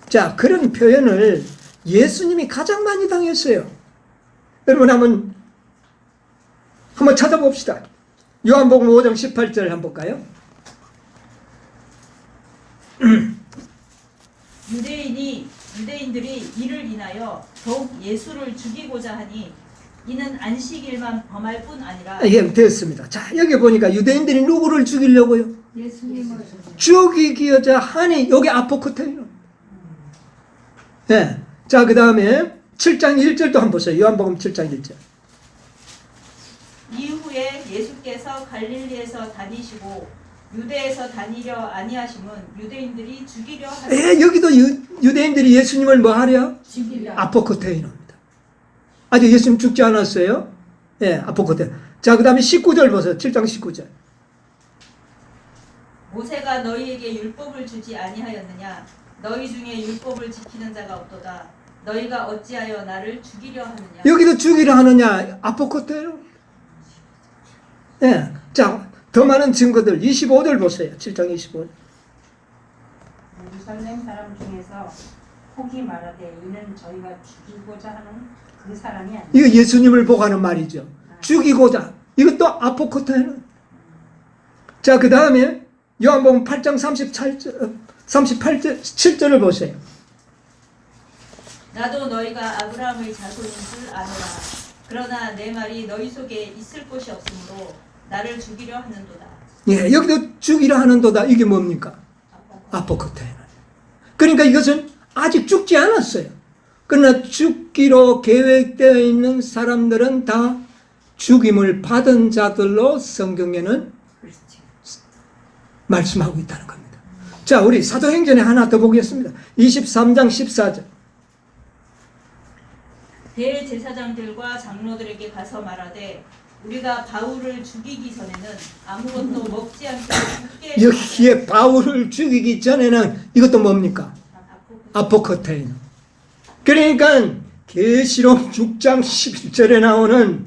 자, 그런 표현을 예수님이 가장 많이 당했어요. 여러분 한번 찾아봅시다. 요한복음 5장 18절 한번 볼까요?
유대인들이 이를 인하여 더욱 예수를 죽이고자 하니 이는 안식일만 범할 뿐 아니라.
예, 됐습니다. 자, 여기 보니까 유대인들이 누구를 죽이려고요?
예수님을
죽이기자 하니 여기 아포크테이노. 예. 자, 그 다음에 7장 1절도 한번 보세요. 요한복음 7장 1절.
이후에 예수께서 갈릴리에서 다니시고 유대에서 다니려 아니하심은 유대인들이 죽이려 하니.
예, 여기도 유대인들이 예수님을 뭐 하려?
죽이려.
아포크테이노입니다. 아직 예수님 죽지 않았어요. 예, 아포크테이노. 자, 그 다음에 19절 보세요. 7장 19절.
모세가 너희에게 율법을 주지 아니하였느냐? 너희 중에 율법을 지키는 자가 없도다. 너희가 어찌하여 나를 죽이려 하느냐.
여기도 죽이려 하느냐 아포크테요. 예. 자, 더 많은 증거들 25절 보세요. 7장 25절.
예루살렘 사람 중에서 혹이 말하되 이는 저희가 죽이고자 하는 그 사람이 아니라.
이거 예수님을 보고 하는 말이죠. 죽이고자. 이것도 아포크테는. 자, 그 다음에 요한복음 8장 38절 7절을 보세요.
나도 너희가 아브라함의 자손인 줄 아노라. 그러나 내 말이 너희 속에 있을 곳이 없으므로 나를 죽이려 하는도다.
예, 여기도 죽이려 하는도다. 이게 뭡니까? 아포크테는. 그러니까 이것은 아직 죽지 않았어요. 그러나 죽기로 계획되어 있는 사람들은 다 죽임을 받은 자들로 성경에는 말씀하고 있다는 겁니다. 자, 우리 사도행전에 하나 더 보겠습니다. 23장 14절.
대제사장들과 장로들에게 가서 말하되 우리가 바울을 죽이기 전에는 아무것도 먹지 않고 죽게
여기에 바울을 죽이기 전에는 이것도 뭡니까? 아포크테인. 그러니까 계시록 6장 11절에 나오는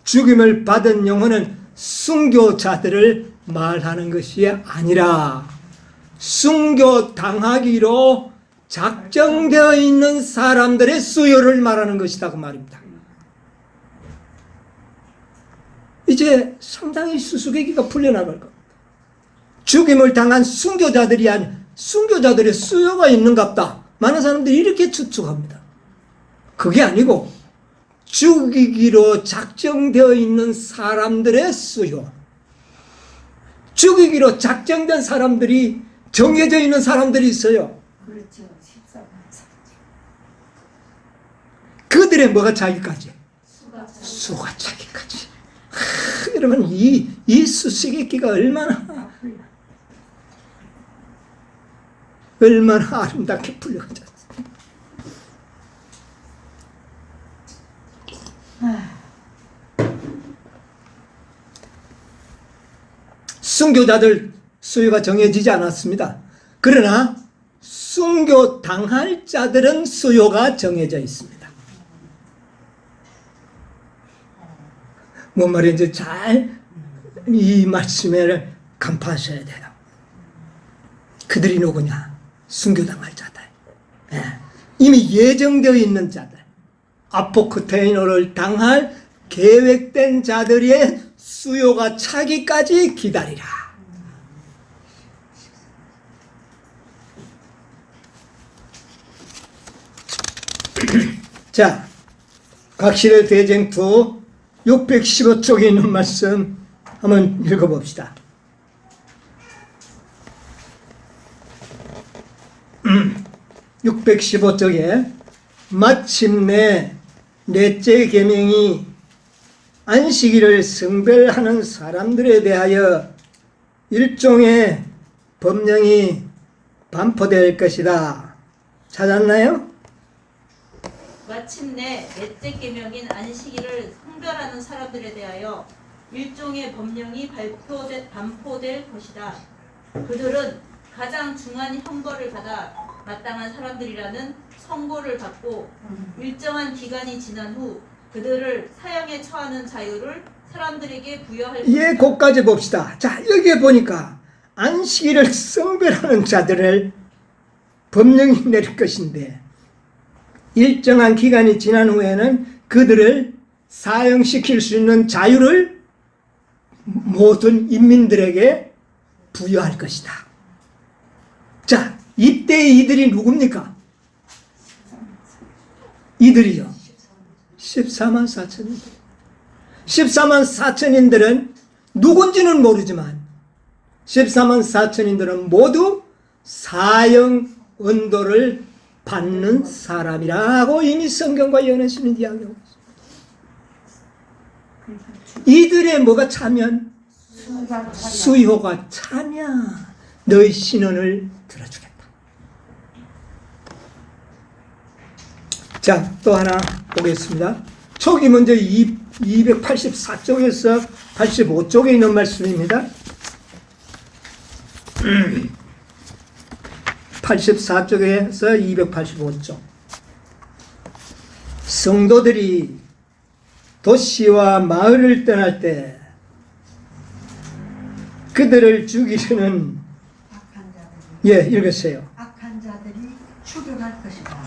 죽임을 받은 영혼은 순교자들을 말하는 것이 아니라 순교 당하기로 작정되어 있는 사람들의 수요를 말하는 것이다 그 말입니다. 이제 상당히 수수께끼가 풀려나갈 겁니다. 죽임을 당한 순교자들이 아닌 순교자들의 수요가 있는갑다. 많은 사람들이 이렇게 추측합니다. 그게 아니고 죽이기로 작정되어 있는 사람들의 수요. 죽이기로 작정된 사람들이 정해져 있는 사람들이 있어요.
그렇죠.
그들의 뭐가 차기까지?
수가
수가 차기까지. 여러분 이 수수께끼가 얼마나 아름답게 풀려가지 않습니까? 순교자들 수요가 정해지지 않았습니다. 그러나 순교 당할 자들은 수요가 정해져 있습니다. 뭔 말인지 잘 이 말씀을 간파하셔야 돼요. 그들이 누구냐? 순교당할 자들. 예. 이미 예정되어 있는 자들. 아포크테이노를 당할 계획된 자들의 수요가 차기까지 기다리라. 자, 각실의 대쟁투 615쪽에 있는 말씀 한번 읽어봅시다. 615쪽에 마침내 넷째 계명이 안식일을 성별하는 사람들에 대하여 일종의 법령이 반포될 것이다. 찾았나요?
마침내 넷째 계명인 안식일을 성별하는 사람들에 대하여 일종의 법령이 반포될 것이다. 그들은 가장 중한 형벌을 받아 마땅한 사람들이라는 선고를 받고 일정한 기간이 지난 후 그들을 사형에 처하는 자유를 사람들에게 부여할 것이다.
예, 거기까지 봅시다. 자, 여기에 보니까 안식일을 성별하는 자들을 법령이 내릴 것인데 일정한 기간이 지난 후에는 그들을 사형시킬 수 있는 자유를 모든 인민들에게 부여할 것이다. 자, 이때 이들이 누굽니까? 이들이요. 14만 4천인들. 14만 4천인들은 누군지는 모르지만 14만 4천인들은 모두 사형 언도를 받는 사람이라고 이미 성경과 연애시는 이야기하고 있습니다. 이들의 뭐가 차면? 수요가 차면 너희 신원을 들어주겠다. 자, 또 하나 보겠습니다. 초기 먼저 284쪽에서 85쪽에 있는 말씀입니다. 284쪽에서 285쪽. 성도들이 도시와 마을을 떠날 때 그들을 죽이려는
악한 자들이
예, 읽으세요.
악한 자들이 죽여갈 것이다.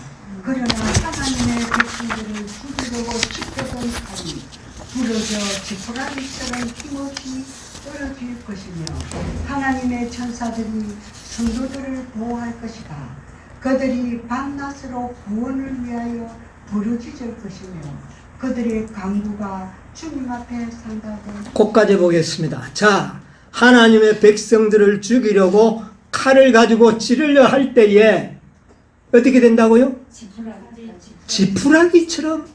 그러나 하나님의 백성들을 죽이려고 찢겨던 칼이 부러져 지푸라기처럼 힘없이 떨어질 것이며 하나님의 천사들이 성도들을 보호할 것이다. 그들이 밤낮으로 구원을 위하여 부르짖을 것이며 그들의 강구가 주님 앞에 상달된
끝까지 보겠습니다. 자, 하나님의 백성들을 죽이려고 칼을 가지고 찌르려 할 때에 어떻게 된다고요? 지푸라기처럼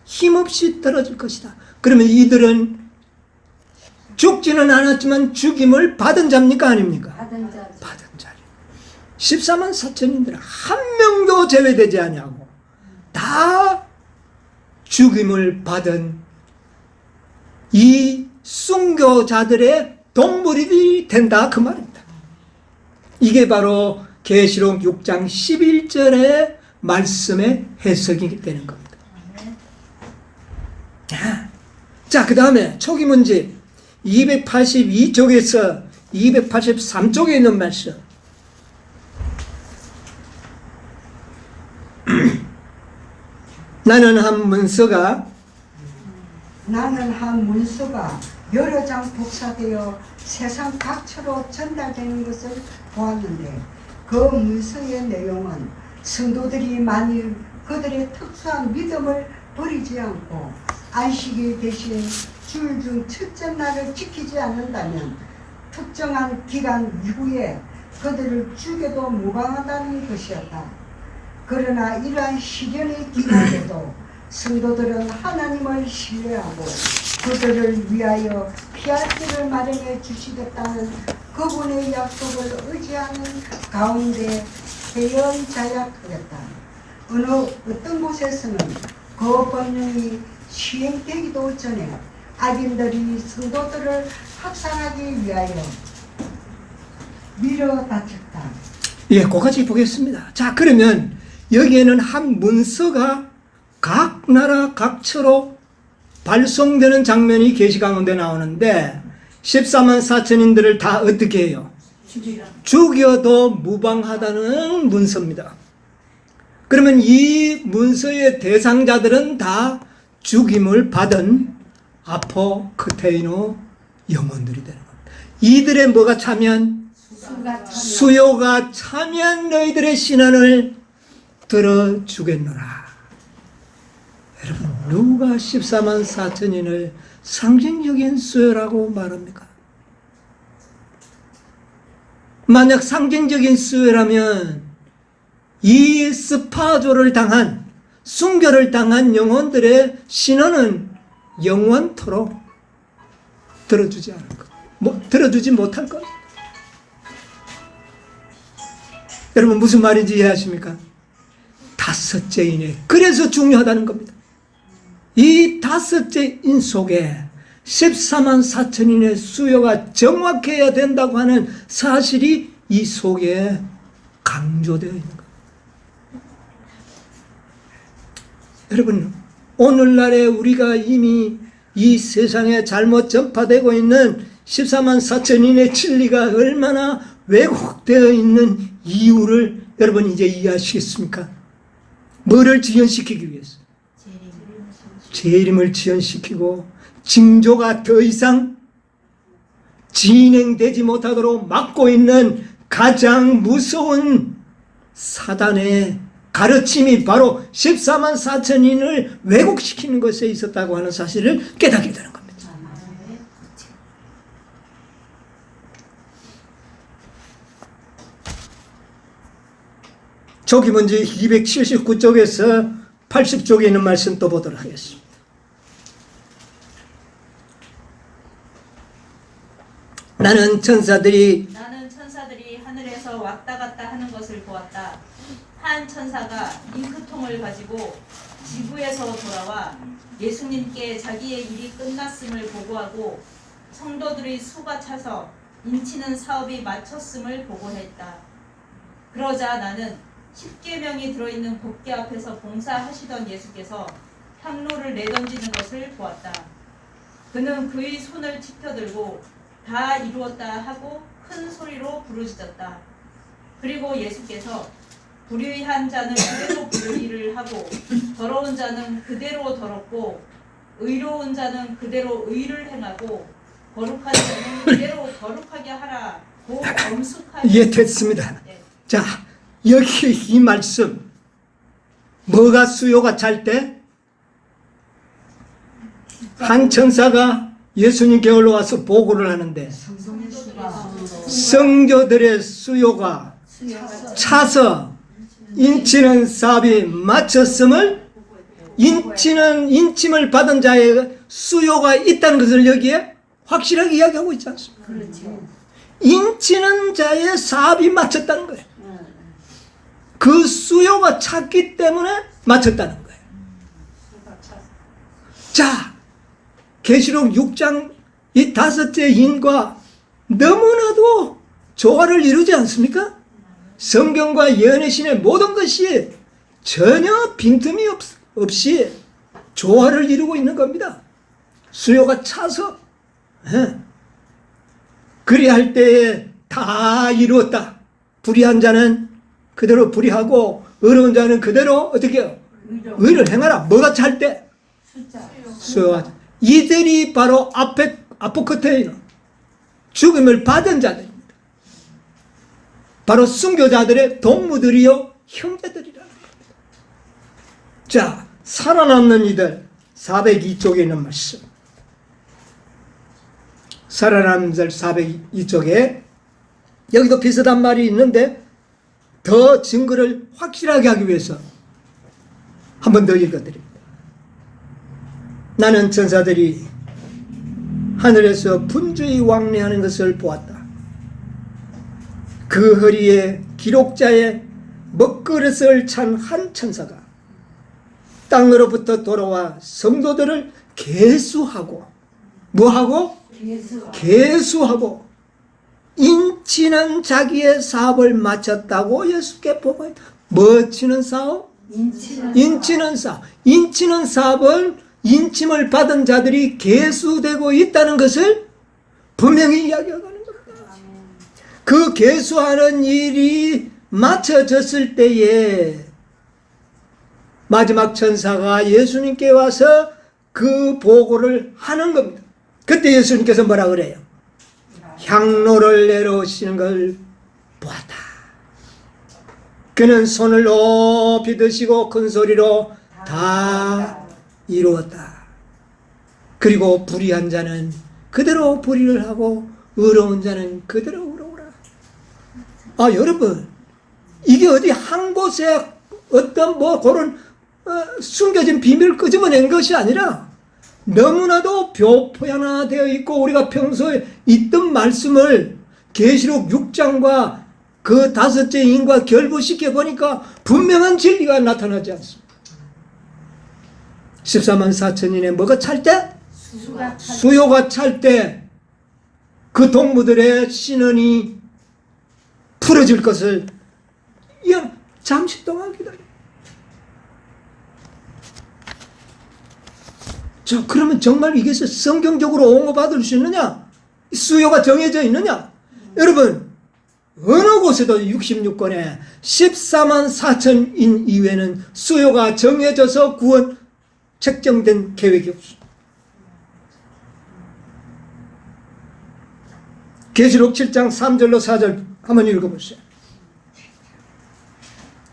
힘없이 떨어질 것이다. 그러면 이들은 죽지는 않았지만 죽임을 받은 자입니까? 아닙니까?
받은 자.
받은 자리. 14만 4천인들 한 명도 제외되지 아니하고 다 죽임을 받은 이 순교자들의 동물이 된다 그 말입니다. 이게 바로 계시록 6장 11절의 말씀의 해석이 되는 겁니다. 자, 그 다음에 초기 문제 282쪽에서 283쪽에 있는 말씀. 나는 한 문서가
여러 장 복사되어 세상 각처로 전달되는 것을 보았는데 그 문서의 내용은 성도들이 만일 그들의 특수한 믿음을 버리지 않고 안식일 대신 주일 중 첫째 날을 지키지 않는다면 특정한 기간 이후에 그들을 죽여도 무방하다는 것이었다. 그러나 이러한 시련의 기간에도 성도들은 하나님을 신뢰하고 그들을 위하여 피할 길을 마련해 주시겠다는 그분의 약속을 의지하는 가운데 해연자약하겠다. 어떤 곳에서는 그 법령이 시행되기도 전에 악인들이 성도들을 학살하기 위하여 밀어다쳤다.
예, 그것까지 보겠습니다. 자, 그러면 여기에는 한 문서가 각 나라 각처로 발송되는 장면이 계시 가운데 나오는데 14만 4천인들을 다 어떻게 해요? 죽여도 무방하다는 문서입니다. 그러면 이 문서의 대상자들은 다 죽임을 받은 아포크테이노 영혼들이 되는 겁니다. 이들의 뭐가 차면? 수요가 차면 너희들의 신앙을 들어주겠노라. 여러분, 누가 14만 4천인을 상징적인 수요라고 말합니까? 만약 상징적인 수요라면 이 스파조를 당한, 순교를 당한 영혼들의 신원은 영원토록 들어주지 않을 것, 들어주지 못할 것. 여러분, 무슨 말인지 이해하십니까? 다섯째 인에, 그래서 중요하다는 겁니다. 이 다섯째 인 속에 14만 4천인의 수요가 정확해야 된다고 하는 사실이 이 속에 강조되어 있는 겁니다. 여러분, 오늘날에 우리가 이미 이 세상에 잘못 전파되고 있는 14만 4천인의 진리가 얼마나 왜곡되어 있는 이유를 여러분 이제 이해하시겠습니까? 뭐를 지연시키기 위해서? 재림을 지연시키고 징조가 더 이상 진행되지 못하도록 막고 있는 가장 무서운 사단의 가르침이 바로 14만 4천인을 왜곡시키는 것에 있었다고 하는 사실을 깨닫게 되는 겁니다. 조기 문제 279쪽에서 80쪽에 있는 말씀 또 보도록 하겠습니다. 나는 천사들이
하늘에서 왔다 갔다 하는 것을 보았다. 한 천사가 잉크통을 가지고 지구에서 돌아와 예수님께 자기의 일이 끝났음을 보고하고 성도들의 수가 차서 인치는 사업이 마쳤음을 보고했다. 그러자 나는 십계명이 들어있는 법궤 앞에서 봉사하시던 예수께서 향로를 내던지는 것을 보았다. 그는 그의 손을 치켜들고 다 이루었다 하고 큰 소리로 부르짖었다. 그리고 예수께서 불의한 자는 그대로 불의를 하고 더러운 자는 그대로 더럽고 의로운 자는 그대로 의를 행하고 거룩한 자는 그대로 거룩하게 하라고 엄숙하게
예, 됐습니다.
네.
자, 여기 이 말씀 뭐가 수요가 찰 때 한 천사가 예수님께 올라와서 보고를 하는데
성도의 수가
성도들의 수요가 차서 인치는 사업이 마쳤음을 인침을 받은 자의 수요가 있다는 것을 여기에 확실하게 이야기하고 있지 않습니까? 인치는 자의 사업이 마쳤다는 거예요. 그 수요가 찼기 때문에 마쳤다는 거예요. 자, 계시록 6장 이 5째 인과 너무나도 조화를 이루지 않습니까? 성경과 예언의 신의 모든 것이 전혀 빈틈이 없이 조화를 이루고 있는 겁니다. 수요가 차서 그리할 때에 다 이루었다. 불의한 자는 그대로 불의하고 의로운 자는 그대로 어떻게 해요? 의를 행하라. 뭐가 찰 때? 수요가. 이들이 바로 아포크테이너 죽음을 받은 자들입니다. 바로 순교자들의 동무들이요 형제들이라는 겁니다. 자, 살아남는 이들 402쪽에 있는 말씀. 살아남는 이들 402쪽에 여기도 비슷한 말이 있는데 더 증거를 확실하게 하기 위해서 한 번 더 읽어드립니다. 나는 천사들이 하늘에서 분주히 왕래하는 것을 보았다. 그 허리에 기록자의 먹그릇을 찬 한 천사가 땅으로부터 돌아와 성도들을 계수하고 뭐하고? 계수하고 인치는 자기의 사업을 마쳤다고 예수께 보고했다. 뭐 치는 사업? 인치는 사업. 인치는 사업은 인침을 받은 자들이 계수되고 있다는 것을 분명히 이야기하는 겁니다. 그 계수하는 일이 마쳐졌을 때에 마지막 천사가 예수님께 와서 그 보고를 하는 겁니다. 그때 예수님께서 뭐라 그래요? 향로를 내려오시는 걸 보았다. 그는 손을 높이 드시고 큰 소리로 다 이루었다. 그리고 불의한 자는 그대로 불의를 하고 의로운 자는 그대로 의로우라. 아, 여러분, 이게 어디 한 곳에 어떤 뭐 그런 숨겨진 비밀을 끄집어낸 것이 아니라 너무나도 표현화되어 있고 우리가 평소에 있던 말씀을 계시록 6장과 그 5째 인과 결부시켜 보니까 분명한 진리가 나타나지 않습니다. 14만 4천인의 뭐가 찰 때? 수요가 찰 때 그 동무들의 신원이 풀어질 것을 잠시 동안 기다려. 자, 그러면 정말 이게 성경적으로 옹호받을 수 있느냐? 수요가 정해져 있느냐? 여러분, 어느 곳에도 66권에 14만 4천인 이외에는 수요가 정해져서 구원 책정된 계획이 없습니다. 계시록 7장 3절로 4절 한번 읽어보세요.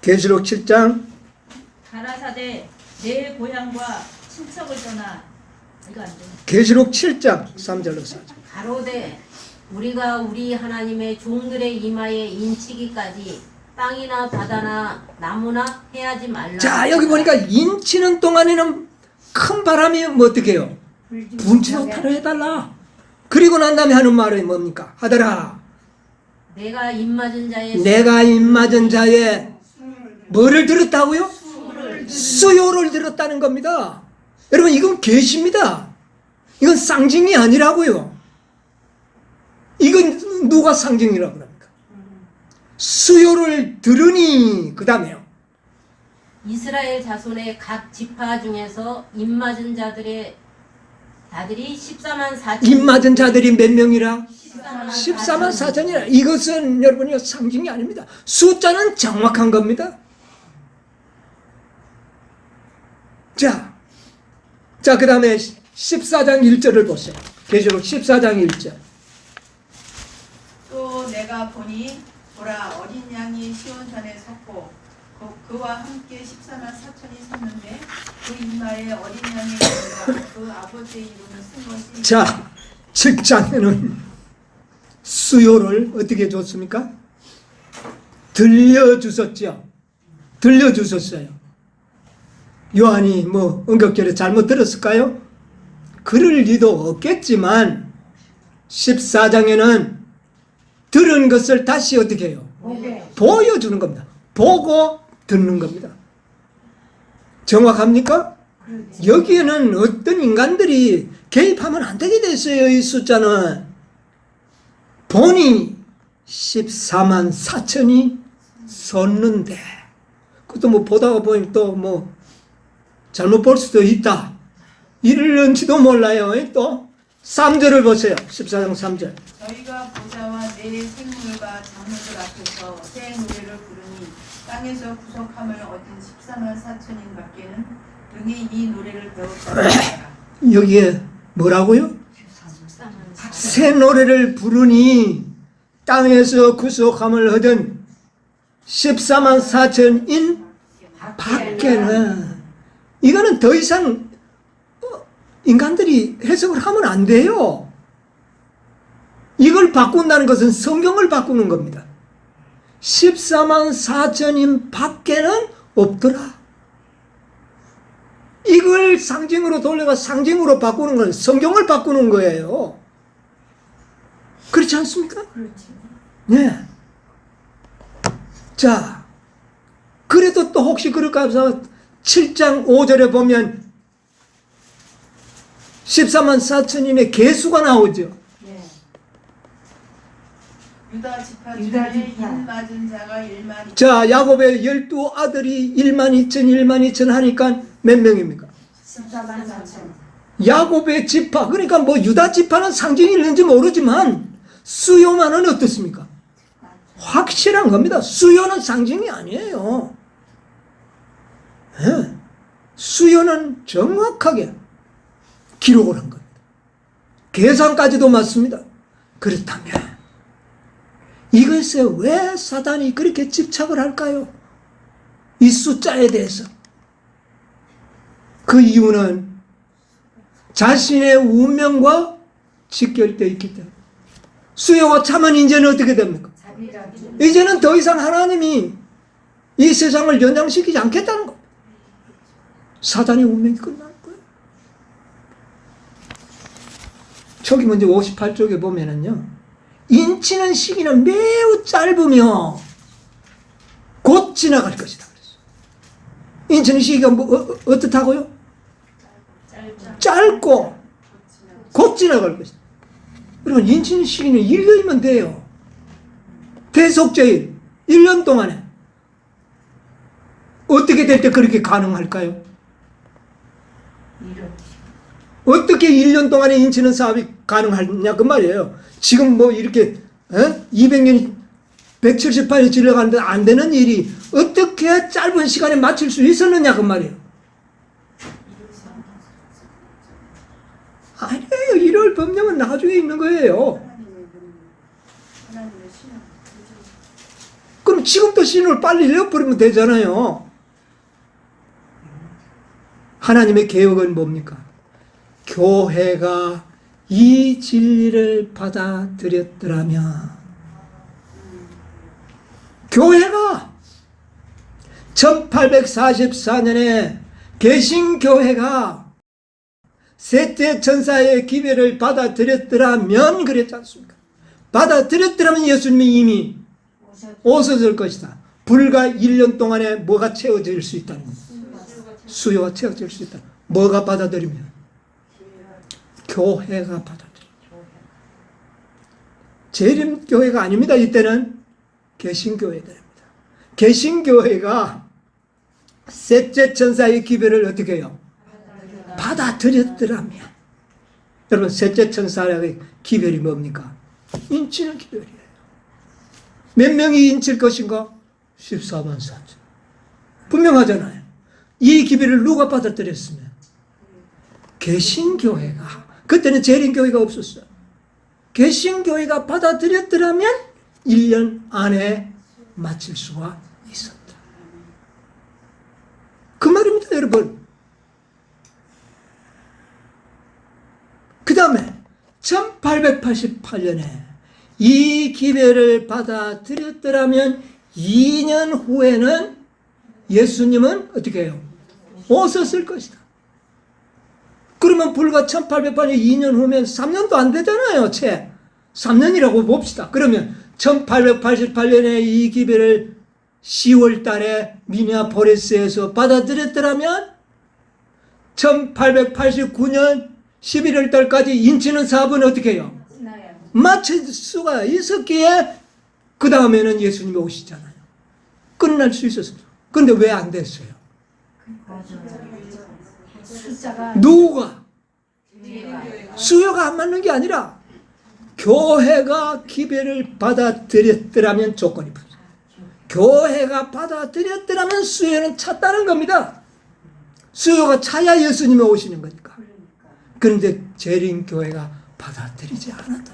계시록 7장
가라사대 내 고향과 친척을 떠나 이거 안 돼.
계시록 7장 3절로 4절.
가로되 우리가 우리 하나님의 종들의 이마에 인치기까지 땅이나 바다나 나무나 해하지 말라.
자, 여기 보니까 인치는 동안에는 큰 바람이 뭐 어떻게 해요? 분치 못하려 해달라. 그리고 난 다음에 하는 말이 뭡니까? 하더라.
내가 입맞은 자의
내가 입맞은 자의 뭐를 들었다고요? 수요를 들었다는 겁니다. 여러분, 이건 계시입니다. 이건 상징이 아니라고요. 이건 누가 상징이라고 합니까? 수요를 들으니 그 다음에요.
이스라엘 자손의 각 지파 중에서 입맞은 자들이 14만 4천.
입맞은 자들이 몇 명이라?
14만
14만 4천이라. 이것은 여러분이 상징이 아닙니다. 숫자는 정확한 겁니다. 자, 그 다음에 14장 1절을 보세요. 계시록 14장 1절.
또 내가 보니 보라 어린 양이 시온산에 섰고 그와 함께 14만 4천이 섰는데 그 이마에 어린 양의 이름과 그 아버지의 이름을 쓴 것이
자, 7장에는 수요를 어떻게 줬습니까? 들려주셨죠. 들려주셨어요. 요한이 뭐 응급결에 잘못 들었을까요? 그럴 리도 없겠지만 14장에는 들은 것을 다시 어떻게 해요? 보여주는 겁니다. 보고 듣는 겁니다. 정확합니까? 여기에는 어떤 인간들이 개입하면 안 되게 됐어요. 이 숫자는 보니 14만 4천이 섰는데, 그것도 뭐 보다가 보니 또 뭐 잘못 볼 수도 있다 이럴는지도 몰라요. 또 3절을 보세요. 14장 3절.
저희가 보좌와 내 생물과 장로들 앞에서 새 노래를 부르니 땅에서 구속함을 얻은 14만 4천인 밖에는 등에 이 노래를 배웠다.
여기에 뭐라고요? 새 노래를 부르니 땅에서 구속함을 얻은 14만 4천인 밖에는, 이거는 더 이상 인간들이 해석을 하면 안 돼요. 이걸 바꾼다는 것은 성경을 바꾸는 겁니다. 14만 4천인 밖에는 없더라. 이걸 상징으로 돌려가 상징으로 바꾸는 건 성경을 바꾸는 거예요. 그렇지 않습니까?
그렇죠.
네. 자, 그래도 또 혹시 그럴까 해서 7장 5절에 보면 14만 4천인의 개수가 나오죠.
유다 지파
유다
중에
지파.
인 맞은 자가 1만 2천.
자, 야곱의 12아들이 1만 2천, 1만 2천 하니까 몇 명입니까?
14만 4천.
야곱의 지파, 그러니까 뭐 유다 지파는 상징이 있는지 모르지만 수요만은 어떻습니까? 확실한 겁니다. 수요는 상징이 아니에요. 네. 수요는 정확하게 기록을 한 겁니다. 계산까지도 맞습니다. 그렇다면 이것에 왜 사단이 그렇게 집착을 할까요? 이 숫자에 대해서. 그 이유는 자신의 운명과 직결되어 있기 때문에. 수요가 참은 이제는 어떻게 됩니까? 이제는 더 이상 하나님이 이 세상을 연장시키지 않겠다는 겁니다. 사단의 운명이 끝날 거예요. 저기 먼저 58쪽에 보면은요, 인치는 시기는 매우 짧으며 곧 지나갈 것이다 그랬어요. 인치는 시기가 뭐 어떻다고요? 짧고 곧 지나갈 것이다. 그러면 인치는 시기는 1년이면 돼요. 대속제일 1년 동안에 어떻게 될 때 그렇게 가능할까요? 어떻게 1년 동안에 인치는 사업이 가능하냐 그 말이에요. 지금 뭐 이렇게 200년이 178년이 지나가는데 안 되는 일이 어떻게 짧은 시간에 마칠 수 있었느냐 그 말이에요. 아니에요. 이럴 법령은 나중에 있는 거예요.
하나님의 신앙.
그럼 지금부터 신을 빨리 내어버리면 되잖아요. 하나님의 계획은 뭡니까? 교회가 이 진리를 받아들였더라면, 교회가 1844년에 개신교회가 셋째 천사의 기별을 받아들였더라면 그랬지 않습니까? 받아들였더라면 예수님이 이미 오셨을 것이다. 불과 1년 동안에 뭐가 채워질 수 있다는 겁니다. 수요가 채워질 수 있다. 뭐가 받아들이면? 교회가 받아들여. 재림교회가 아닙니다. 이때는 개신교회들입니다. 개신교회가 셋째 천사의 기별을 어떻게 해요? 받아들였더라면. 여러분, 셋째 천사의 기별이 뭡니까? 인치는 기별이에요. 몇 명이 인칠 것인가? 14만 4천. 분명하잖아요. 이 기별을 누가 받아들였으면? 개신교회가. 그때는 재림교회가 없었어요. 개신교회가 받아들였더라면 1년 안에 마칠 수가 있었다. 그 말입니다, 여러분. 그 다음에 1888년에 이 기별을 받아들였더라면 2년 후에는 예수님은 어떻게 해요? 오셨을 것이다. 그러면 불과 1808년 2년 후면 3년도 안 되잖아요. 채 3년이라고 봅시다. 그러면 1888년에 이 기별을 10월 달에 미네아폴리스에서 받아들였더라면 1889년 11월 달까지 인치는 사업은 어떻게 해요? 마칠 수가 있었기에 그 다음에는 예수님이 오시잖아요. 끝날 수 있었어요. 근데 왜 안 됐어요?
숫자가
누가? 수요가 안 맞는 게 아니라 교회가 기별을 받아들였더라면 조건이 붙어요. 교회가 받아들였더라면 수요는 찼다는 겁니다. 수요가 차야 예수님이 오시는 거니까. 그런데 재림교회가 받아들이지 않았다.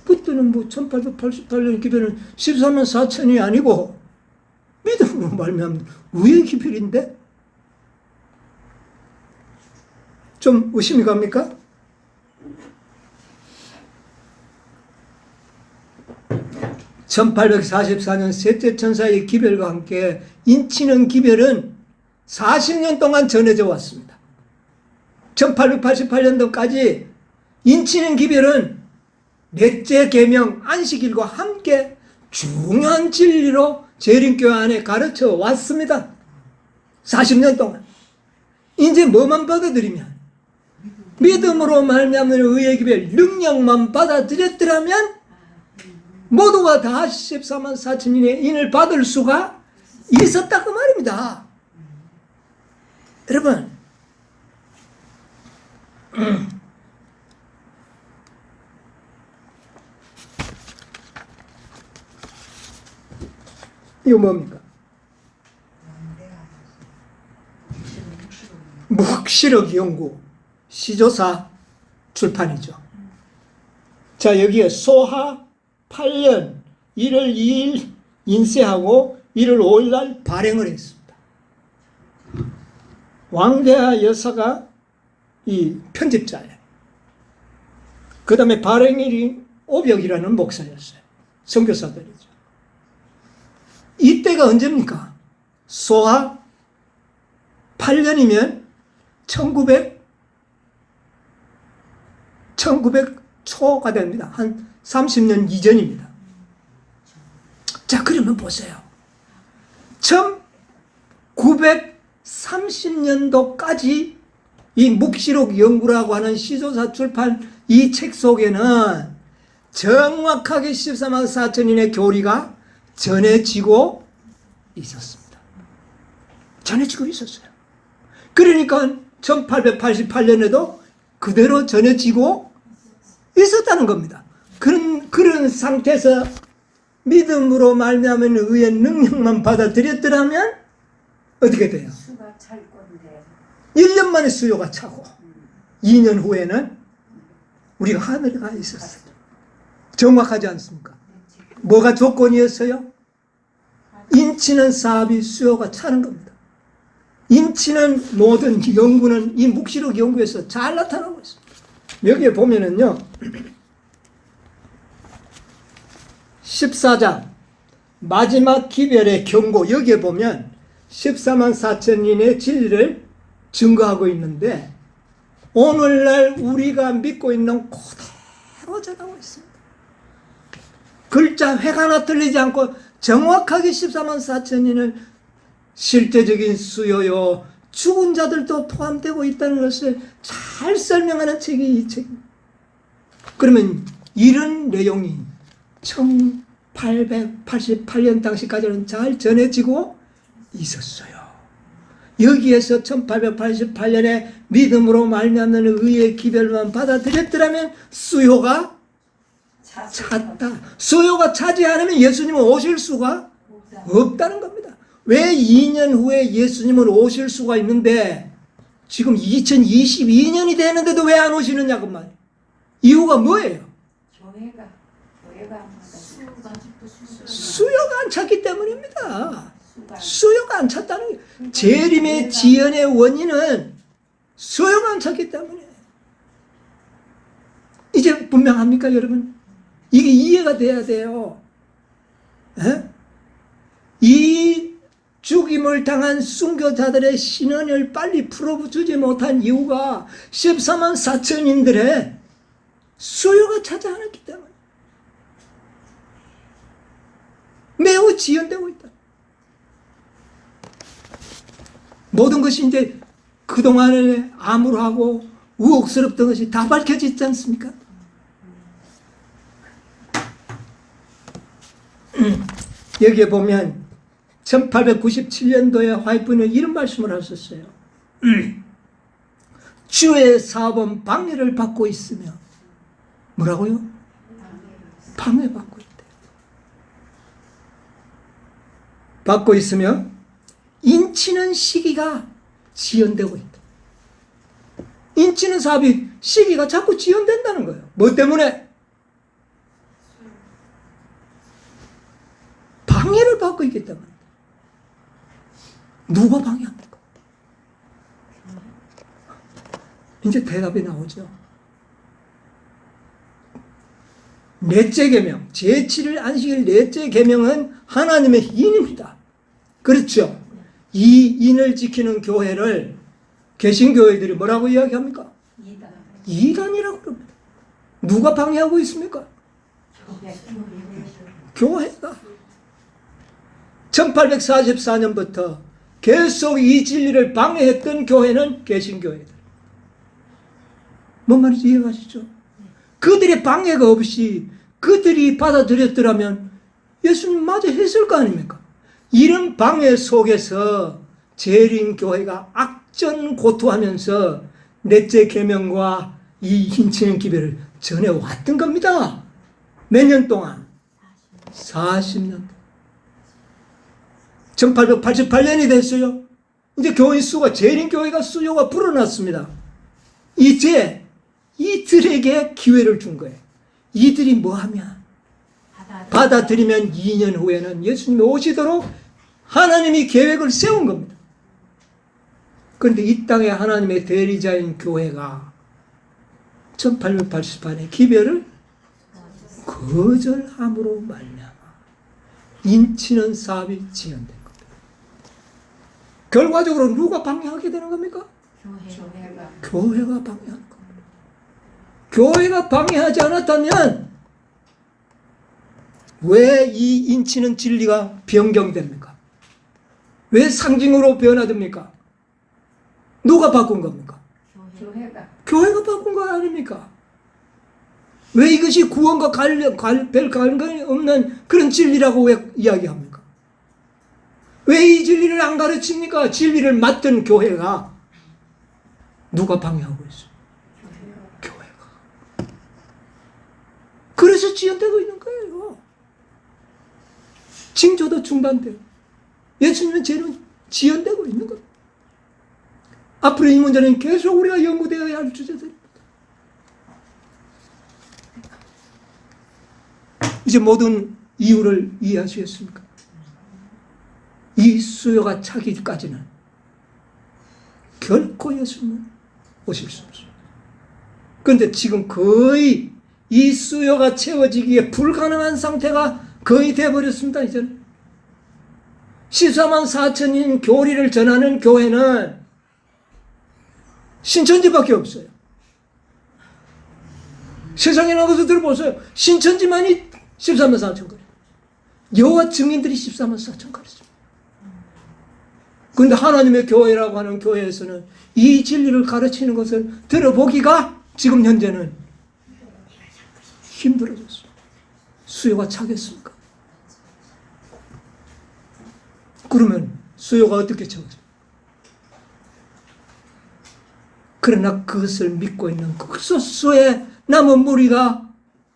그때는 1888년 기별은 14만 4천이 아니고 믿음으로 말미암는 우의 기별인데? 좀 의심이 갑니까? (1844년) 셋째 천사의 기별과 함께 인치는 기별은 40년 동안 전해져 왔습니다. 1888년도까지 인치는 기별은 넷째 계명 안식일과 함께 중요한 진리로 재림교회 안에 가르쳐 왔습니다. 40년 동안. 이제 뭐만 받아들이면 믿음으로 말미암는 의의 기별 능력만 받아들였더라면 모두가 다 14만 4천인의 인을 받을 수가 있었다 그 말입니다. 여러분, 이거 뭡니까? 묵시록 연구 시조사 출판이죠. 자, 여기에 소하 8년 1월 2일 인쇄하고 1월 5일 날 발행을 했습니다. 왕대하 여사가 이 편집자예요. 그 다음에 발행일이 오벽이라는 목사였어요. 선교사들이죠. 이때가 언제입니까? 소하 8년이면 1900 초가 됩니다. 한 30년 이전입니다. 자, 그러면 보세요. 1930년도까지 이 묵시록 연구라고 하는 시조사 출판 이 책 속에는 정확하게 14만 4천인의 교리가 전해지고 있었습니다. 전해지고 있었어요. 그러니까 1888년에도 그대로 전해지고 있었다는 겁니다. 그런 상태에서 믿음으로 말미암은 의의 능력만 받아들였더라면 어떻게 돼요?
수가 찰 건데
1년 만에 수요가 차고 2년 후에는 우리가 하늘에 가 있었어요. 정확하지 않습니까? 뭐가 조건이었어요? 인치는 사업이 수요가 차는 겁니다. 인치는 모든 연구는 이 묵시록 연구에서 잘 나타나고 있습니다. 여기에 보면은요, 14장 마지막 기별의 경고, 여기에 보면 14만 4천인의 진리를 증거하고 있는데 오늘날 우리가 믿고 있는 그대로 전하고 있습니다. 글자 획 하나 틀리지 않고 정확하게 14만 4천인을 실제적인 수요요, 죽은 자들도 포함되고 있다는 것을 잘 설명하는 책이 이 책입니다. 그러면 이런 내용이 1888년 당시까지는 잘 전해지고 있었어요. 여기에서 1888년에 믿음으로 말미암는 의의 기별만 받아들였더라면 수요가 찼다. 수요가 차지 않으면 예수님은 오실 수가 없다는 겁니다. 왜 2년 후에 예수님은 오실 수가 있는데 지금 2022년이 되는데도 왜 안 오시느냐고 말이에요. 이유가 뭐예요?
교회가
수요가 안 찼기 때문입니다. 수요가 안 찼다는 게 재림의 지연의 원인은 수요가 안 찼기 때문에. 이제 분명합니까 여러분? 이게 이해가 돼야 돼요. 에? 이 죽임을 당한 순교자들의 신원을 빨리 풀어주지 못한 이유가 14만 4천인들의 수요가 차지 않았기 때문에 매우 지연되고 있다. 모든 것이 이제 그동안에 암울하고 우혹스럽던 것이 다 밝혀지지 않습니까? 여기에 보면 1897년도에 화이트는 이런 말씀을 하셨어요. 주의 사업은 방해를 받고 있으며 뭐라고요? 방해받고 있대. 받고 있으며 인치는 시기가 지연되고 있다. 인치는 사업이 시기가 자꾸 지연된다는 거예요. 뭐 때문에? 방해를 받고 있기 때문에. 누가 방해합니까? 이제 대답이 나오죠. 넷째 계명, 제7일 안식일 넷째 계명은 하나님의 인입니다. 그렇죠? 이 인을 지키는 교회를 개신교회들이 뭐라고 이야기합니까? 이단이라고 그럽니다. 누가 방해하고 있습니까? 교회가. 1844년부터 계속 이 진리를 방해했던 교회는 개신교회들. 뭔 말인지 이해가시죠? 그들의 방해가 없이 그들이 받아들였더라면 예수님 마저 했을 거 아닙니까? 이런 방해 속에서 재림교회가 악전고투하면서 넷째 계명과 이 힘치는 기별을 전해왔던 겁니다. 몇 년 동안? 40년. 1888년이 됐어요. 이제 교인 수가, 재림교회가 수요가 불어났습니다. 이제 이들에게 기회를 준 거예요. 이들이 뭐 하면? 받아들이면 2년 후에는 예수님이 오시도록 하나님이 계획을 세운 겁니다. 그런데 이 땅에 하나님의 대리자인 교회가 1888년에 기별을 거절함으로 말미암아 인치는 사업이 지연된 겁니다. 결과적으로 누가 방해하게 되는 겁니까? 교회가 방해하는 겁니다. 교회가 방해하지 않았다면 왜 이 인치는 진리가 변경됩니까? 왜 상징으로 변화됩니까? 누가 바꾼 겁니까? 교회가 바꾼 거 아닙니까? 왜 이것이 구원과 별 관련이 없는 그런 진리라고 왜 이야기합니까? 왜 이 진리를 안 가르칩니까? 진리를 맡은 교회가. 누가 방해하고 있어요? 교회가. 그래서 지연되고 있는 거예요. 징조도 중단돼요. 예수님은 죄는 지연되고 있는 겁니다. 앞으로 이 문제는 계속 우리가 연구되어야 할 주제들입니다. 이제 모든 이유를 이해하시겠습니까? 이 수요가 차기까지는 결코 예수님은 오실 수 없습니다. 그런데 지금 거의 이 수요가 채워지기에 불가능한 상태가 거의 되어버렸습니다. 이제는 14만 4천인 교리를 전하는 교회는 신천지밖에 없어요. 세상에 나가서 들어보세요. 신천지만이 14만 4천 거리. 여호와 증인들이 14만 4천 거리입니다. 그런데 하나님의 교회라고 하는 교회에서는 이 진리를 가르치는 것을 들어보기가 지금 현재는 힘들어졌어요. 수요가 차겠습니까? 그러면 수요가 어떻게 채워져? 그러나 그것을 믿고 있는 극소수의 남은 무리가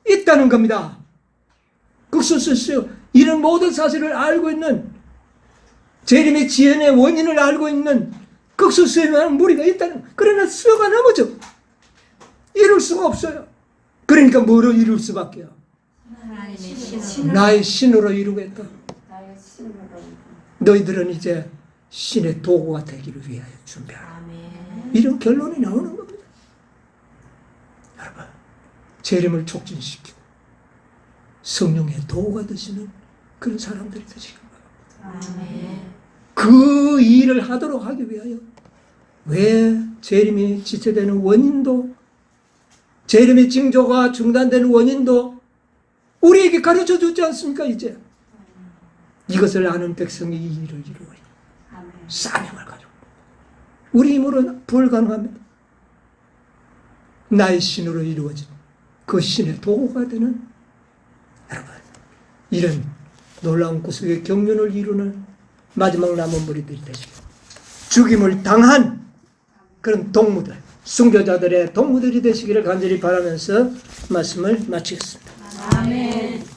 있다는 겁니다. 극소수요. 이런 모든 사실을 알고 있는, 재림의 지연의 원인을 알고 있는 극소수의 무리가 있다는. 그러나 수요가 넘어져. 이룰 수가 없어요. 그러니까 뭐로 이룰 수밖에요?
하나님의 신으로.
나의 신으로 이루겠다.
나의 신으로
너희들은 이제 신의 도구가 되기를 위하여 준비하라.
아멘.
이런 결론이 나오는 겁니다. 여러분, 재림을 촉진시키고 성령의 도구가 되시는 그런 사람들이 되시길 바랍니다.
아멘.
그 일을 하도록 하기 위하여 왜 재림이 지체되는 원인도, 재림의 징조가 중단되는 원인도 우리에게 가르쳐 주지 않습니까? 이제 이것을 아는 백성이 이 일을 이루어야
아멘.
사명을 가지고 우리 힘으로는 불가능합니다. 나의 신으로 이루어진 그 신의 도구가 되는 여러분, 이런 놀라운 구속의 경륜을 이루는 마지막 남은 무리들이 되시고 죽임을 당한 그런 동무들, 순교자들의 동무들이 되시기를 간절히 바라면서 말씀을 마치겠습니다.
아멘.